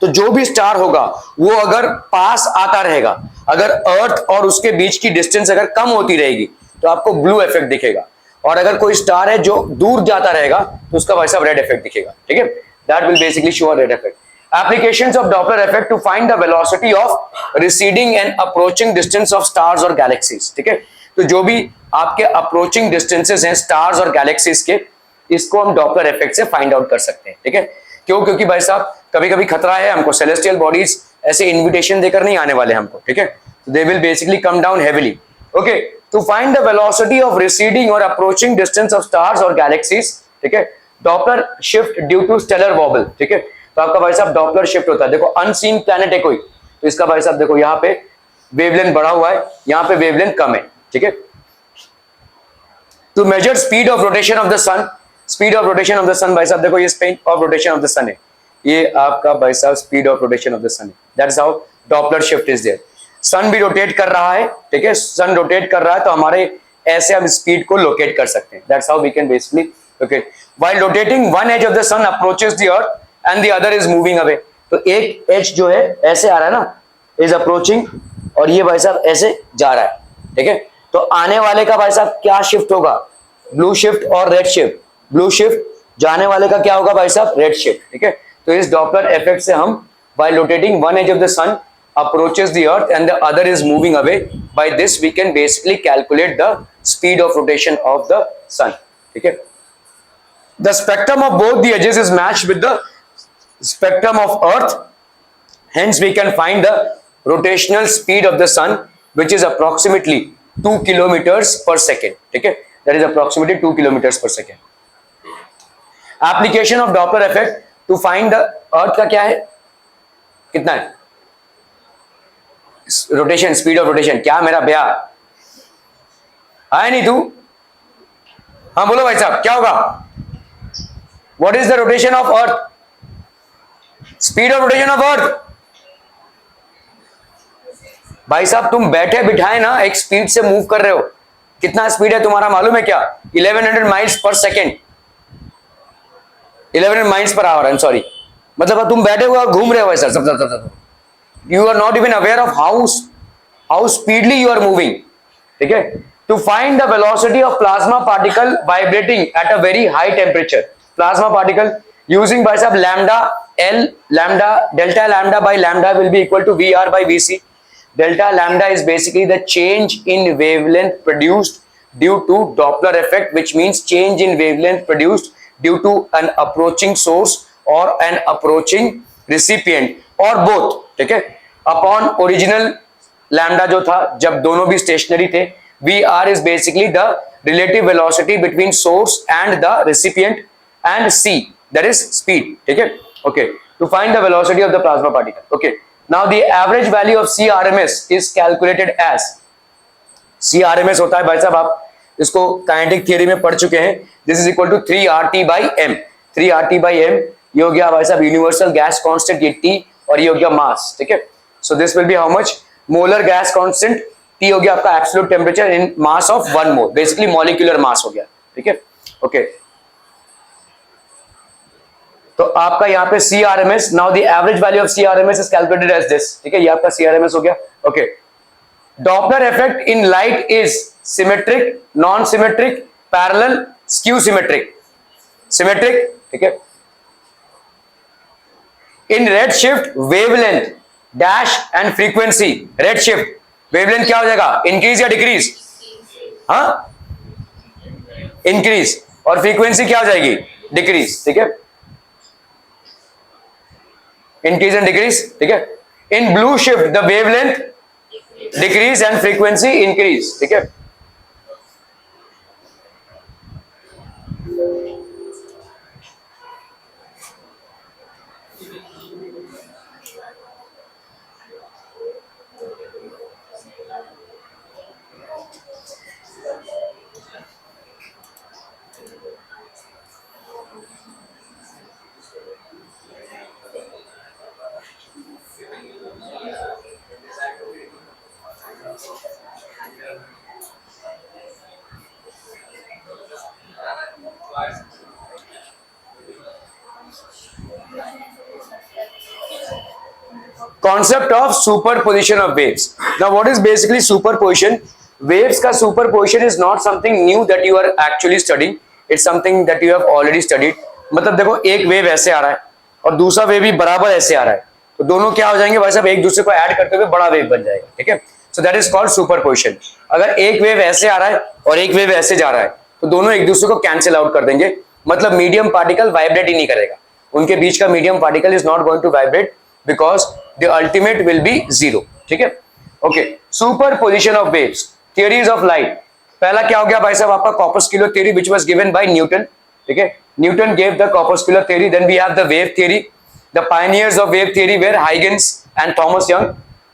Speaker 1: तो जो भी स्टार होगा वो अगर पास आता रहेगा, अगर अर्थ और उसके बीच की डिस्टेंस अगर कम होती रहेगी तो आपको ब्लू इफेक्ट दिखेगा, और अगर कोई स्टार है जो दूर जाता रहेगा तो उसका भाई साहब रेड इफेक्ट दिखेगा, ठीक है। That will basically show a red effect. Applications of Doppler effect to find the velocity of receding and approaching distance of stars और galaxies, ठीक है। तो जो भी आपके अप्रोचिंग डिस्टेंसेस हैं स्टार्स और गैलेक्सीज के, इसको हम डॉपलर इफेक्ट से फाइंड आउट कर सकते हैं, ठीक है। क्यों, क्योंकि भाई साहब कभी कभी खतरा है हमको, सेलेस्टियल बॉडीज ऐसे इन्विटेशन देकर नहीं आने वाले हमको, ठीक है। They will basically come down heavily, okay. To find the velocity of receding और अप्रोचिंग डिस्टेंस ऑफ स्टार्स और गैलेक्सीज, ठीक है, Doppler shift due to stellar wobble, ठीक है। तो आपका भाई साहब डॉपलर शिफ्ट होता है। देखो अनसीन प्लैनेट है कोई, तो इसका भाई साहब देखो यहाँ पे वेवलेंथ बढ़ा हुआ है, यहाँ पे वेवलेंथ कम है, ठीक है। To measure speed of rotation of the sun, speed of rotation of the sun भाई साहब देखो ये speed of rotation of the sun है, ये आपका भाई साहब speed of rotation of the sun है, that is how Doppler shift is there. Sun भी रोटेट कर रहा है, ठीक है, सन रोटेट कर रहा है तो हमारे ऐसे हम स्पीड को लोकेट कर सकते हैं, that's how we can basically locate. While rotating one edge of the sun approaches the earth and the other is moving away, तो एक एज जो है ऐसे आ रहा है ना, इज अप्रोचिंग, और ये भाई साहब ऐसे जा रहा है, ठीक है। तो आने वाले का भाई साहब क्या शिफ्ट होगा, ब्लू शिफ्ट और रेड शिफ्ट। ब्लू शिफ्ट जाने वाले का क्या होगा भाई साहब, रेड शिफ्ट, ठीक है। तो इस डॉपलर इफेक्ट से हम while rotating one edge of the sun approaches the earth and the other is moving away, by this we can basically calculate the speed of rotation of the sun, ठीक है। The spectrum of both the edges is matched with the spectrum of earth, hence we can find the rotational speed of the sun which is approximately 2 kilometers per second, ठीक है, that is approximately 2 kilometers per second. Application of Doppler effect to find the earth का क्या है, कितना है rotation, speed of rotation, क्या मेरा ब्याह है नहीं तू, हाँ बोलो भाई साहब क्या होगा, what is the rotation of earth, speed of rotation of earth. भाई साहब तुम बैठे बिठाए ना एक स्पीड से मूव कर रहे हो, कितना स्पीड है तुम्हारा मालूम है क्या, 1100 miles per second, 1100 miles per hour, I am sorry, मतलब तुम बैठे हुए घूम रहे हो सर, सब you are not even aware of how speedily you are moving, ठीक है। to find the velocity of plasma particle vibrating at a very high temperature, plasma particle using by sub lambda L, lambda delta lambda by lambda will be equal to VR by VC. Delta lambda is basically the change in wavelength produced due to Doppler effect, which means change in wavelength produced due to an approaching source और an approaching recipient और both, ठीक है। Upon original lambda जो था, जब दोनों भी stationary थे, we are is basically the relative velocity between source and the recipient and c, that is speed, ठीक है। Okay, to find the velocity of the plasma particle. Okay, now the average value of CRMS is calculated as, CRMS होता है भाई साहब, आप इसको kinetic theory में पढ़ चुके हैं, this is equal to 3RT/m। 3RT/m ये हो गया भाई साहब यूनिवर्सल गैस कांस्टेंट, ये T, और ये हो गया मास, ठीक है। So this will be how much, molar gas constant, T हो गया आपका absolute temperature in mass of 1 mole, basically molecular mass हो गया, ठीक है। ओके, तो आपका यहाँ पे CRMS, now the average value of CRMS is calculated as this, ठीक है, ये आपका CRMS हो गया। Okay, Doppler effect in light is symmetric, non symmetric, parallel, skew symmetric, symmetric, ठीक है। In red shift wavelength dash and frequency, red shift wavelength क्या हो जाएगा, इंक्रीज या डिक्रीज, हाँ इंक्रीज, और फ्रीक्वेंसी क्या हो जाएगी, डिक्रीज, ठीक है, इंक्रीज एंड डिक्रीज, ठीक है। In blue shift the wavelength decrease and frequency increase, ठीक है। Concept of superposition of waves. Now what is basically superposition? Waves का superposition is not something new that you are actually studying. It's something that you have already studied. मतलब देखो, एक wave ऐसे आ रहा है और दूसरा वेव भी बराबर ऐसे आ रहा है, तो दोनों क्या हो जाएंगे भाई साहब, एक दूसरे को ऐड करते हुए बड़ा वेव बन जाएगा, ठीक है। So that is called superposition. अगर एक वेव ऐसे आ रहा है और एक वेव ऐसे जा रहा है, तो दोनों एक दूसरे को कैंसिल आउट कर देंगे, मतलब मीडियम पार्टिकल वाइब्रेट ही नहीं करेगा, उनके बीच का medium particle is not going to vibrate because the ultimate will be zero, ठीक है। Okay, superposition of waves, theories of light. पहला क्या हो गया भाई साहब आपका corpuscular theory which was given by Newton, ठीक है। Newton gave the corpuscular theory. Then we have the wave theory. The pioneers of wave theory were Huygens and Thomas Young.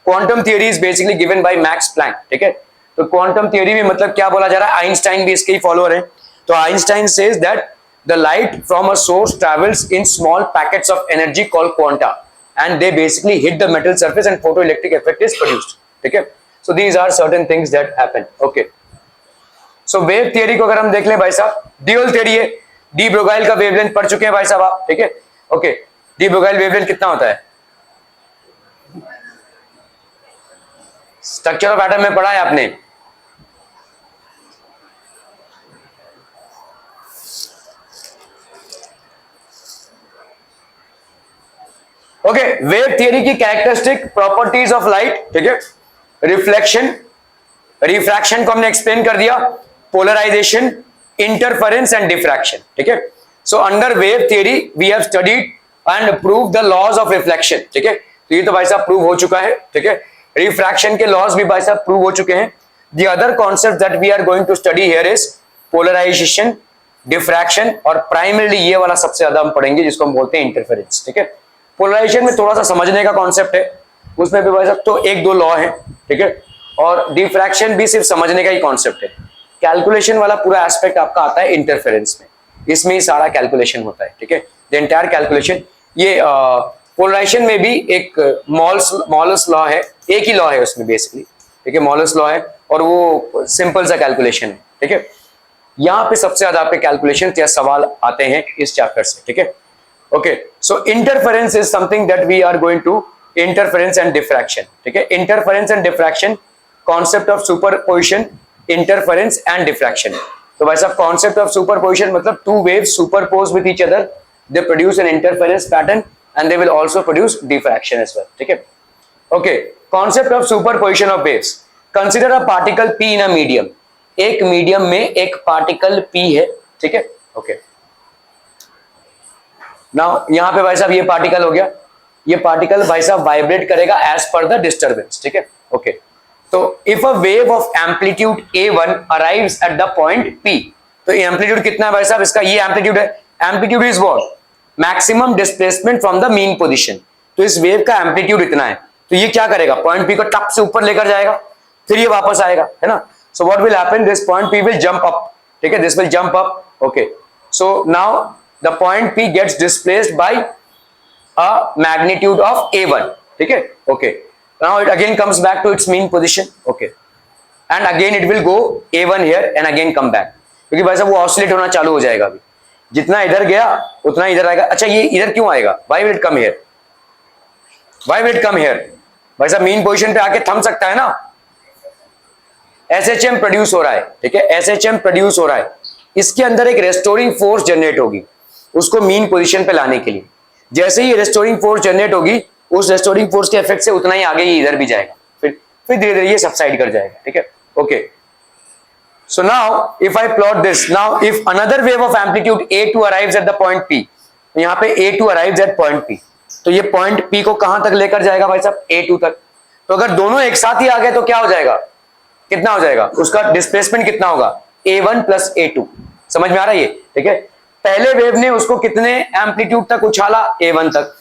Speaker 1: Quantum theory is basically given by Max Planck, ठीक है। तो quantum theory में मतलब क्या बोला जा रहा है, आइंस्टाइन भी इसके ही फॉलोअर है। तो Einstein says that the light from a source travels in small packets of energy called quanta and they basically hit the metal surface and photoelectric effect is produced, ठीक है। So these are certain things that happen, okay। So wave theory को अगर हम देख लें भाई साहब, dual theory है, डी ब्रोगाइल का वेवलेंथ पढ़ चुके हैं भाई साहब आप, ठीक है। ओके, डी ब्रोगाइल वेवलेंथ कितना होता है, स्ट्रक्चर ऑफ एटम में पढ़ा है आपने, ओके। वेव थियरी की कैरेक्टरिस्टिक प्रॉपर्टीज ऑफ लाइट, ठीक है। रिफ्लेक्शन, रिफ्रैक्शन को हमने एक्सप्लेन कर दिया, पोलराइजेशन, इंटरफेरेंस एंड डिफ्रैक्शन, ठीक है। So under wave theory we have studied and prove the laws of reflection, ठीक है। तो ये तो भाई साहब प्रूव हो चुका है, ठीक है। रिफ्रैक्शन के लॉज भी भाई साहब प्रूव हो चुके हैं। The other concept that we are going to study here is polarisation, diffraction, और प्राइमरली ये वाला सबसे ज्यादा हम पढ़ेंगे जिसको हम बोलते हैं इंटरफेरेंस, ठीक है। पोलराइजेशन में थोड़ा सा समझने का कॉन्सेप्ट है, उसमें भी भाई साहब तो एक दो लॉ है, ठीक है। और डिफ्रैक्शन भी सिर्फ समझने का ही कॉन्सेप्ट है। कैलकुलेशन वाला पूरा एस्पेक्ट आपका आता है इंटरफेरेंस में, इसमें ही सारा कैलकुलेशन होता है, ठीक है। द एंटायर कैलकुलेशन, ये पोलराइजेशन में भी एक मॉलस लॉ है, एक ही लॉ है उसमें बेसिकली, ठीक है। मॉलस लॉ है और वो सिंपल सा कैलकुलेशन है, ठीक है। यहाँ पे सबसे ज्यादा आपके कैलकुलेशन या सवाल आते हैं इस चैप्टर से, ठीक है। Okay, so interference is something that we are going to, interference and diffraction, ठीक है। Interference and diffraction, concept of superposition, interference and diffraction. तो भाई साहब कॉन्सेप्ट ऑफ सुपरपोजिशन मतलब two waves superpose with each other, they produce an interference pattern and they will also produce diffraction as well, ठीक है। Okay, concept of superposition of waves, consider a particle P in a medium, एक medium में एक particle P है, ठीक है। Okay, now यहाँ पे भाई साहब ये पार्टिकल हो गया, ये पार्टिकल भाई साहब वाइब्रेट करेगा एज पर द डिस्टर्बेंस, ठीक है, ओके। तो if a wave of amplitude A1 arrives eight the point P, तो एम्पलीट्यूड कितना है भाई साहब इसका, ये एम्पलीट्यूड है, amplitude is what, maximum displacement from the mean position. तो इस वेव का एम्पलीट्यूड इतना है, तो ये क्या करेगा, पॉइंट P को टप से ऊपर लेकर जाएगा, फिर ये वापस आएगा, है ना। So what will happen, this point P will jump up, ठीक है, this will jump up, okay. So now the point P gets displaced by a magnitude of A1, ठीक है, okay. Now it again comes back to its mean position, okay, and again it will go A1 here and again come back, क्योंकि भाई साहब वो oscillate होना चालू हो जाएगा, अभी जितना इधर गया उतना इधर आएगा। अच्छा ये इधर क्यों आएगा, why will it come here, why will it come here, भाई साहब मीन पोजीशन पे आके थम सकता है ना, SHM प्रोड्यूस हो रहा है, ठीक है, SHM प्रोड्यूस हो रहा है, इसके अंदर एक रेस्टोरिंग फोर्स जनरेट होगी उसको मीन पोजीशन पे लाने के लिए। जैसे ही रेस्टोरिंग फोर्स जनरेट होगी, उस रेस्टोरिंग फोर्स के इफेक्ट से उतना ही आगे ये इधर भी जाएगा, फिर धीरे धीरे ये सबसाइड कर जाएगा, ठीक है, okay. So now if I plot this, now if another wave of amplitude A2 arrives eight the point P, यहाँ पे A2 arrives eight point P, तो ये पॉइंट P को कहां तक लेकर जाएगा भाई साहब, A2 तक। तो अगर दोनों एक साथ ही आ गए तो क्या हो जाएगा, कितना हो जाएगा, उसका डिस्प्लेसमेंट कितना होगा, A1 प्लस A2, समझ में आ रहा है ये, ठीक है। पहले वेव ने उसको कितने एम्पलीट्यूड तक उछाला, A1 तक,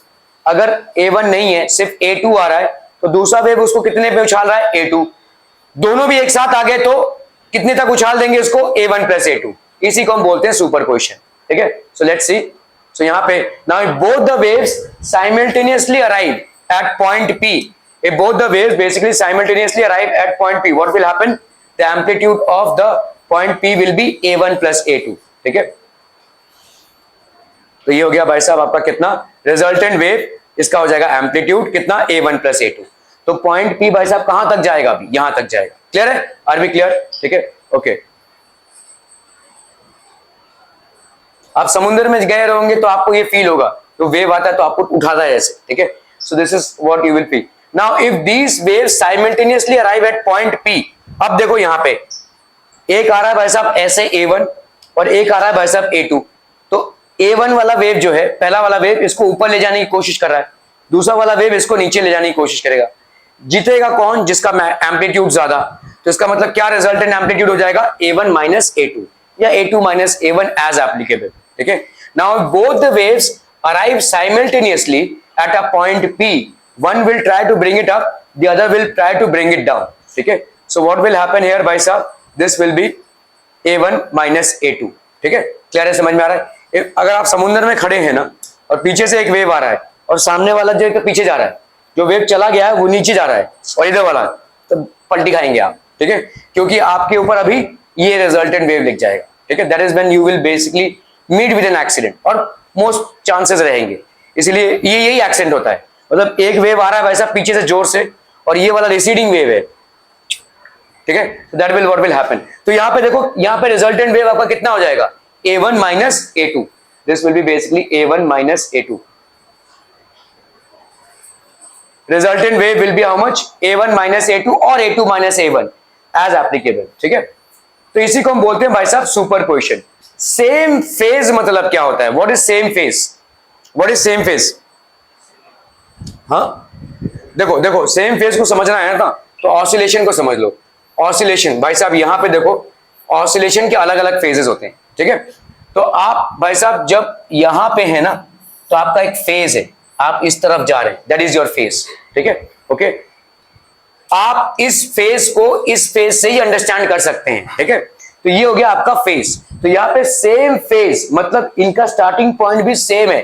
Speaker 1: अगर A1 नहीं है सिर्फ A2 आ रहा है, तो दूसरा वेव उसको कितने पे उछाल रहा है, A2, दोनों भी एक साथ आ गए तो कितने तक उछाल देंगे उसको, A1 प्लस A2, इसी को हम बोलते हैं सुपरपोजिशन, ठीक है। सो लेट्स सी, सो यहाँ पे now if both the waves simultaneously arrive at point P, if both the waves basically simultaneously arrive at point P, what will happen, the amplitude of the point P will be A1 plus A2, ठीक है। तो ये हो गया भाई साहब आपका कितना, रिजल्टेंट वेव, इसका हो जाएगा एम्पलीट्यूड कितना, A1 प्लस A2। तो पॉइंट P भाई साहब कहां तक जाएगा, अभी यहां तक जाएगा, क्लियर है, आर बी क्लियर, ठीक है, ओके। आप समुद्र में गए रहोगे तो आपको ये फील होगा, तो वेव आता है तो आपको उठाता है ऐसे, ठीक है। So this is what you will feel. Now if these waves simultaneously arrive at point P, अब देखो यहां पे एक आ रहा है भाई साहब ऐसे A1 और एक आ रहा है भाई साहब A2, तो A1 वाला वेव जो है, पहला वाला वेव इसको ऊपर ले जाने की कोशिश कर रहा है, दूसरा वाला वेव इसको नीचे ले जाने की कोशिश करेगा, जीतेगा कौन, जिसका एम्पलीट्यूड ज्यादा। तो इसका मतलब क्या रिजल्टेंट एम्पलीट्यूड हो जाएगा, A1 माइनस A2 या A2 minus A1 as applicable, ठीक है। Now both the waves arrive simultaneously eight a point P, one will try to bring it up, the other will try to bring it down, ठीक है। so what will happen here भाई साहब, this will be A1 minus A2, ठीक है, clear है, समझ में आ रहा है। अगर आप समुद्र में खड़े हैं ना और पीछे से एक वेव आ रहा है और सामने वाला जो है पीछे जा रहा है, जो वेव चला गया है वो नीचे जा रहा है और इधर वाला, तो पलटी खाएंगे आप, ठीक है, क्योंकि आपके ऊपर अभी ये रिजल्टेंट वेव लिख जाएगा, ठीक है। That is when you will basically meet with an accident, और मोस्ट चांसेस रहेंगे, इसलिए ये यही एक्सीडेंट होता है, मतलब एक वेव आ रहा है वैसा पीछे से जोर से और ये वाला रिसीडिंग वेव है, ठीक है, that will what will happen. तो यहां पे देखो, यहां पे रिजल्टेंट वेव आपका कितना हो जाएगा, A1 minus A2, this will be basically A1 minus A2, resultant wave will be how much, A1 minus A2 और A2 minus A1 as applicable, ठीक है। तो इसी को हम बोलते हैं भाई साहब सुपरपोजिशन। सेम फेज मतलब क्या होता है, what is same phase, what is same phase, हाँ देखो देखो सेम फेज को समझना है ना, तो ऑसिलेशन को समझ लो। ऑसिलेशन भाई साहब यहाँ पे देखो, ऑसिलेशन के अलग अलग फेजेस होते हैं, ठीक है। तो आप भाई साहब जब यहां पे है ना, तो आपका एक फेज है, आप इस तरफ जा रहे हैं, दैट इज योर फेज, ठीक है, ओके। आप इस फेज को इस फेज से ही अंडरस्टैंड कर सकते हैं, ठीक है। तो ये हो गया आपका फेज। तो यहाँ पे सेम फेज मतलब इनका स्टार्टिंग पॉइंट भी सेम है,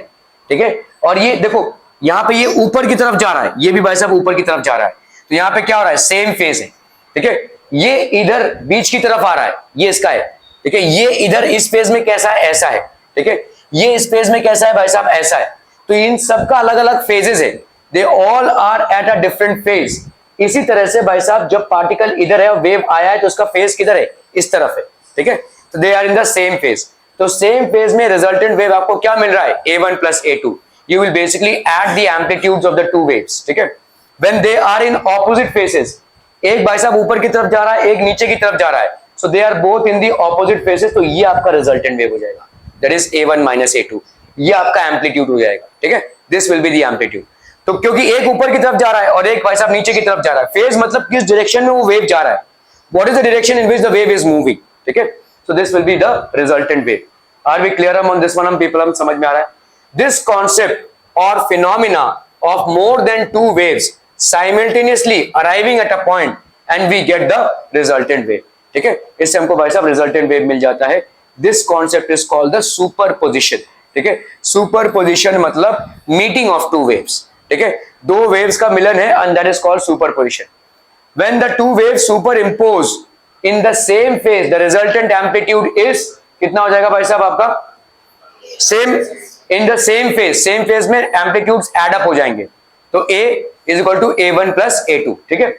Speaker 1: ठीक है। और ये देखो यहाँ पे ये ऊपर की तरफ जा रहा है, ये भी भाई साहब ऊपर की तरफ जा रहा है, तो यहाँ पे क्या हो रहा है, सेम फेज है, ठीक है। ये इधर बीच की तरफ आ रहा है, ये इसका है, ठीक है। ये इधर इस फेज में कैसा है, ऐसा है, ठीक है। ये इस फेज में कैसा है भाई साहब, ऐसा है। तो इन सबका अलग अलग फेजेस है, they all are at a different phase. इसी तरह से भाई साहब जब पार्टिकल इधर है, वेव आया है, तो उसका फेज किधर है, इस तरफ है, ठीक है। तो they are in the same phase. तो सेम फेज में रिजल्टेंट वेव आपको क्या मिल रहा है, A1 plus A2। You will basically add the amplitudes of the two waves, ठीक है। When they are in opposite phases, एक भाई साहब ऊपर की तरफ जा रहा है, एक नीचे की तरफ जा रहा है, so they are both in the opposite phases, तो ये आपका resultant wave हो जाएगा, that is A1 minus A2। ये आपका एम्पलीट्यूड हो जाएगा, ठीक है, this will be the amplitude. तो क्योंकि एक ऊपर की तरफ जा रहा है और एक भाई साहब नीचे की तरफ जा रहा है, फेज मतलब किस डायरेक्शन में वो वेव जा रहा है, what is the direction in which the wave is moving, ठीक है, so this will be the resultant wave. Are we clear on this one? हम पीपल हम समझ में आ रहा है? दिस कॉन्सेप्ट और phenomena of more than two waves simultaneously arriving at a point and we get the resultant wave, ठीक है, इससे हमको भाई साहब रिजल्टेंट वेव मिल जाता है। This concept is called the superposition, ठीक है, सुपरपोजिशन मतलब मीटिंग ऑफ टू वेव्स, ठीक है, दो वेव्स का मिलन है and that is called superposition. When the two waves superimpose in the same phase the resultant amplitude is कितना हो जाएगा भाई साहब आपका? Same in the same phase में एम्पलीट्यूड्स एड अप हो जाएंगे, तो A is equal to A1 plus A2, ठीक है।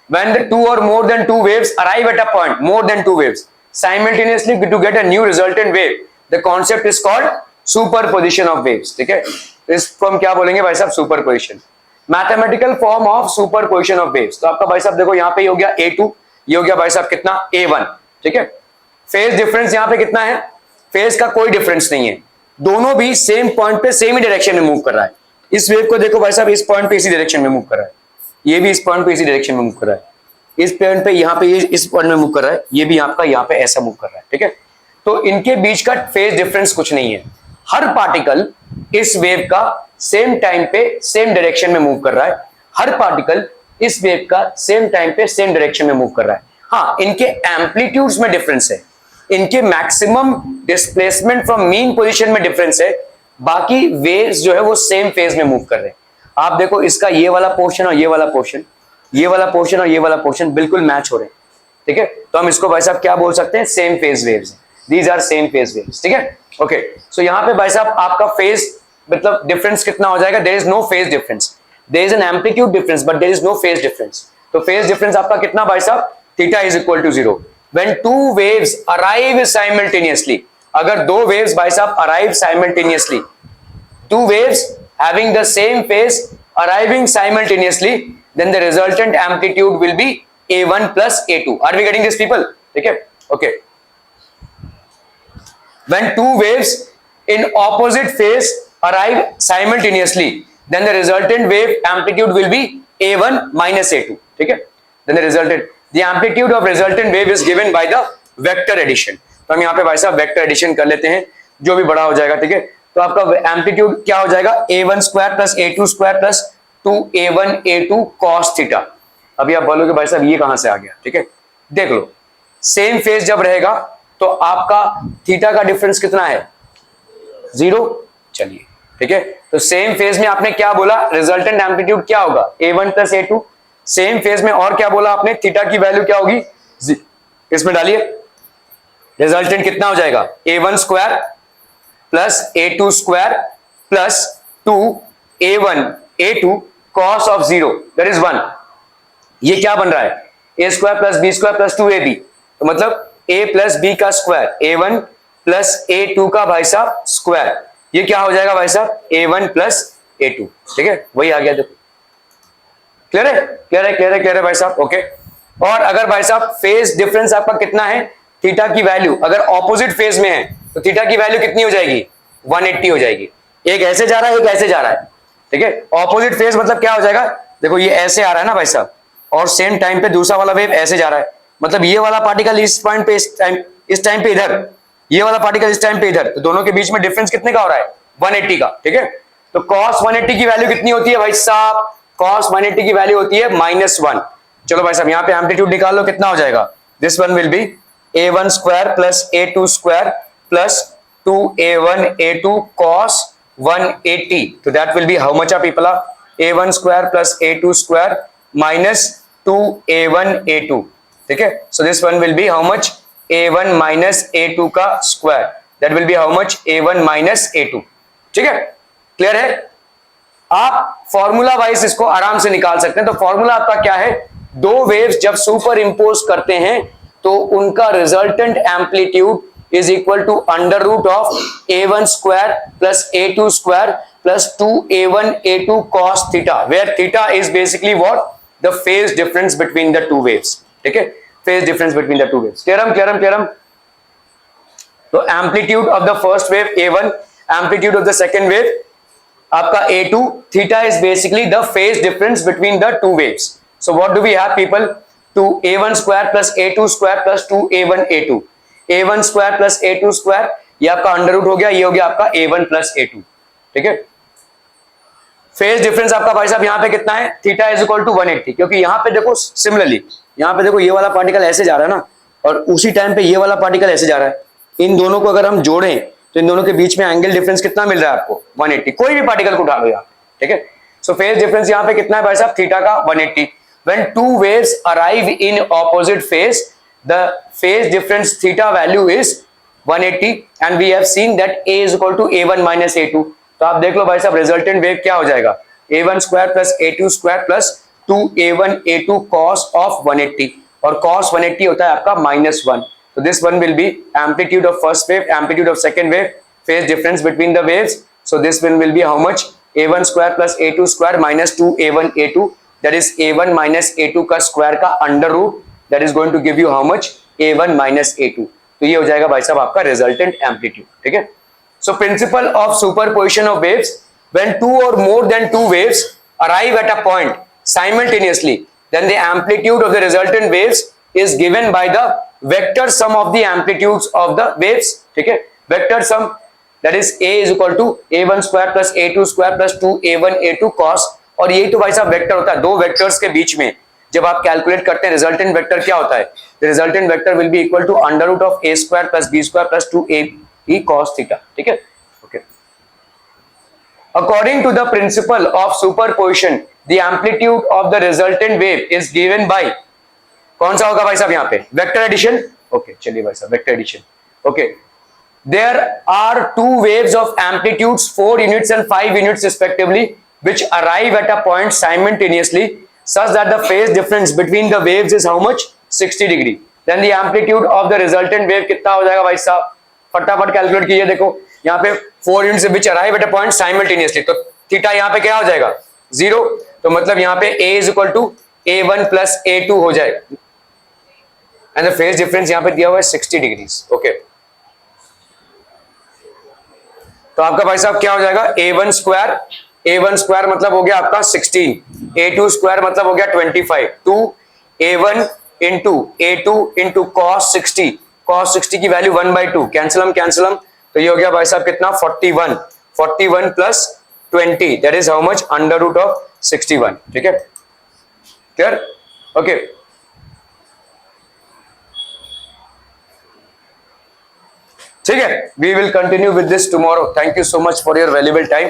Speaker 1: When the two or more than two waves arrive at a point, more than two waves simultaneously to get a new resultant wave, the concept is called superposition of waves, ठीक है, इसको हम क्या बोलेंगे भाई साहब? Superposition, mathematical form of superposition of waves. तो आपका भाई साहब देखो यहाँ पे हो गया A2, ये हो गया भाई साहब कितना? A1, ठीक है। फेज डिफरेंस यहाँ पे कितना है? फेज का कोई डिफरेंस नहीं है, दोनों भी सेम पॉइंट पे सेम ही डायरेक्शन में मूव कर रहा है। इस वेव को देखो भाई साहब, इस पॉइंट पे इसी डायरेक्शन में मूव कर रहा है, ये भी इस पॉइंट पे इसी डायरेक्शन में मूव कर रहा है, इस पॉइंट पे यहाँ पे ये इस पॉइंट में मूव कर रहा है, ये भी आपका यहाँ पे ऐसा मूव कर रहा है, ठीक है। तो इनके बीच का फेज डिफरेंस कुछ नहीं है, हर पार्टिकल इस वेव का सेम टाइम पे सेम डायरेक्शन में मूव कर रहा है, हर पार्टिकल इस वेव का सेम टाइम पे सेम डायरेक्शन में मूव कर रहा है। हाँ, इनके एम्पलीट्यूड्स में डिफरेंस है, इनके maximum displacement from mean position में डिफरेंस है, बाकी वेव्स जो है वो सेम फेज में मूव कर रहे हैं। आप देखो इसका ये वाला पोर्शन और ये वाला पोर्शन, ये वाला पोर्शन और ये वाला पोर्शन बिल्कुल मैच हो रहे हैं, ठीक है, तो हम इसको भाई साहब क्या बोल सकते हैं? Same phase waves, these are same phase waves, ठीक है। ओके, सो यहाँ पे भाई साहब आपका फेज मतलब डिफरेंस कितना हो जाएगा? There is no phase difference, there is an amplitude difference but there is no phase difference. तो फेज डिफरेंस आपका कितना भाई साहब? Theta is equal to 0 when two waves arrive simultaneously. अगर दो वेव्स भाई साहब arrive simultaneously, two waves having the same phase arriving simultaneously, then the resultant amplitude will be A1 plus A2. Are we getting this, people? Okay, okay. When two waves in opposite phase arrive simultaneously, then the resultant wave amplitude will be A1 minus A2. Okay, then the amplitude of resultant wave is given by the vector addition. तो हम यहाँ पे भाई साहब vector addition कर लेते हैं, जो भी बड़ा हो जाएगा, ठीक है। तो आपका एम्पलीट्यूड क्या हो जाएगा? A1 square plus A2 square plus 2A1 A2 cos theta. अभी आप बोलोगे भाई साहब ये कहां से आ गया, ठीक है, देख लो, सेम फेज जब रहेगा तो आपका थीटा का डिफरेंस कितना है? 0। चलिए, ठीक है, तो सेम फेज में आपने क्या बोला? रिजल्टेंट एम्पलीट्यूड क्या होगा? A1 plus A2। Same phase में और क्या बोला आपने? थीटा की वैल्यू क्या होगी? इसमें डालिए, रिजल्टेंट कितना हो जाएगा? A1 square plus A2 square plus 2A1 A2 cos of 0 that is 1। ये क्या बन रहा है? A square plus B square plus 2AB, तो मतलब A प्लस B का स्क्वायर, A1 प्लस A2 का भाई साहब स्क्वायर, ये क्या हो जाएगा भाई साहब? A1 प्लस A2, ठीक है, वही आ गया। देखो, क्लियर है, क्लियर है, क्लियर है, क्लियर है भाई साहब। ओके, और अगर भाई साहब फेज डिफरेंस आपका कितना है? थीटा की वैल्यू अगर ऑपोजिट फेज में है तो थीटा की वैल्यू कितनी हो जाएगी? 180 हो जाएगी। एक ऐसे जा रहा है, एक ऐसे जा रहा है, ठीक है। ऑपोजिट फेज मतलब क्या हो जाएगा? देखो ये ऐसे आ रहा है ना भाई साहब, और सेम टाइम पे दूसरा वाला वेव ऐसे जा रहा है, मतलब ये वाला पार्टिकल इस पॉइंट पे इस टाइम पे इधर, ये वाला पार्टिकल इस टाइम पे इधर, तो दोनों के बीच में डिफरेंस कितने का हो रहा है? 180 का, ठीक है। तो cos 180 की वैल्यू कितनी होती है भाई साहब? cos 180 की वैल्यू होती है -1। चलो भाई साहब यहाँ पे एम्पलीट्यूड निकाल लो, कितना हो जाएगा? This one will be A1 square plus A2 square plus 2A1 A2 cos 180, तो that will be how much ah people? A1 square plus A2 स्क्वायर माइनस 2A1 A2, ठीक है। So this one will be how much? A1 minus A2 का square, that will be how much? A1 minus A2, ठीक है, clear है। आप formula wise इसको आराम से निकाल सकते हैं। तो फॉर्मूला आपका क्या है? दो वेव्स जब सुपर इंपोज करते हैं तो उनका resultant amplitude is equal to under root of A1 square plus A2 square plus 2A1 A2 cos theta, where theta is basically what? The phase difference between the two waves, ठीक है, phase difference between the two waves. क्लियरम, क्लियरम, क्लियरम। तो amplitude of the first wave A1, amplitude of the second wave आपका A2, theta is basically the phase difference between the two waves. So what do we have people, 2A1 square plus A2 square plus 2A1 A2, A1 square plus A2 square, ये आपका under root हो गया, ये हो गया आपका A1 plus A2. ठीक है, फेज डिफरेंस आपका भाई साहब यहाँ पे कितना है, थीटा इज इक्वल टू 180. क्योंकि यहाँ पे देखो सिमिलरली, यहाँ पे देखो ये वाला पार्टिकल ऐसे जा रहा है ना, और उसी टाइम पे ये वाला पार्टिकल ऐसे जा रहा है. इन दोनों को अगर हम जोड़ें तो इन दोनों के बीच में एंगल डिफरेंस कितना मिल रहा है आपको, 180. कोई भी पार्टिकल को उठा लो यहाँ. ठीक है, सो फेज डिफरेंस यहाँ पे कितना है भाई साहब, थीटा का 180. When two waves arrive in opposite phase, the phase difference theta value is 180, and we have seen that A is equal to A1 minus A2. तो आप देख लो भाई साहब रिजल्टेंट वेव क्या हो जाएगा, A1 square plus A2 square plus 2A1 A2 cos of 180, और cos 180 होता है आपका -1. So this one will be amplitude of first wave, amplitude of second wave, phase difference between the waves. So this one will be how much, A1 square plus A2 square minus 2A1 A2, that is A1 minus A2 का square का under root, that is going to give you how much, A1 minus A2. तो ये हो जाएगा भाई साहब आपका resultant amplitude. ठीक है, so principle of superposition of waves, when two or more than two waves arrive at a point simultaneously, then the amplitude of the resultant waves is given by the vector sum of the amplitudes of the waves. ठीक है, vector sum, that is A is equal to A1 square plus A2 square plus 2A1 A2 cos. और यही तो भाई साहब vector होता है, दो वेक्टर्स के बीच में जब आप कैलकुलेट करते हैं रिजल्टेंट वेक्टर क्या होता है, the resultant vector will be equal to under root of A square plus B square plus 2AB cos theta. ठीक है, okay. According to the principle of superposition, the amplitude of the resultant wave is given by, कौन सा होगा भाई साहब यहाँ पे, vector addition. Okay, चलिए भाई साहब vector addition. Okay, there are two waves of amplitudes 4 units and 5 units respectively, which arrive at a point simultaneously such that the phase difference between the waves is how much, 60 degree. Then the amplitude of the resultant wave कितना हो जाएगा भाई साहब, फटाफट calculate कीजिए. देखो यहाँ पे 4 units which arrive at a point simultaneously, तो थीटा यहाँ पे क्या हो जाएगा, 0. तो मतलब यहाँ पे A is equal to A1 plus A2 हो जाएगा, एंड द फेज डिफरेंस यहाँ पे दिया हुआ है 60 डिग्रीज. ओके, तो आपका भाई साहब क्या हो जाएगा, A1 स्क्वायर मतलब हो गया आपका 16, A2 स्क्वायर मतलब हो गया 25, 2A1 into A2 into cos 60 की वैल्यू 1/2, कैंसिल हम, तो ये हो गया भाई साहब कितना, 41 plus 20, that is how much, under root of 61. ठीक है, क्लियर. ओके, ठीक है, we will continue with this tomorrow. Thank you so much for your valuable time.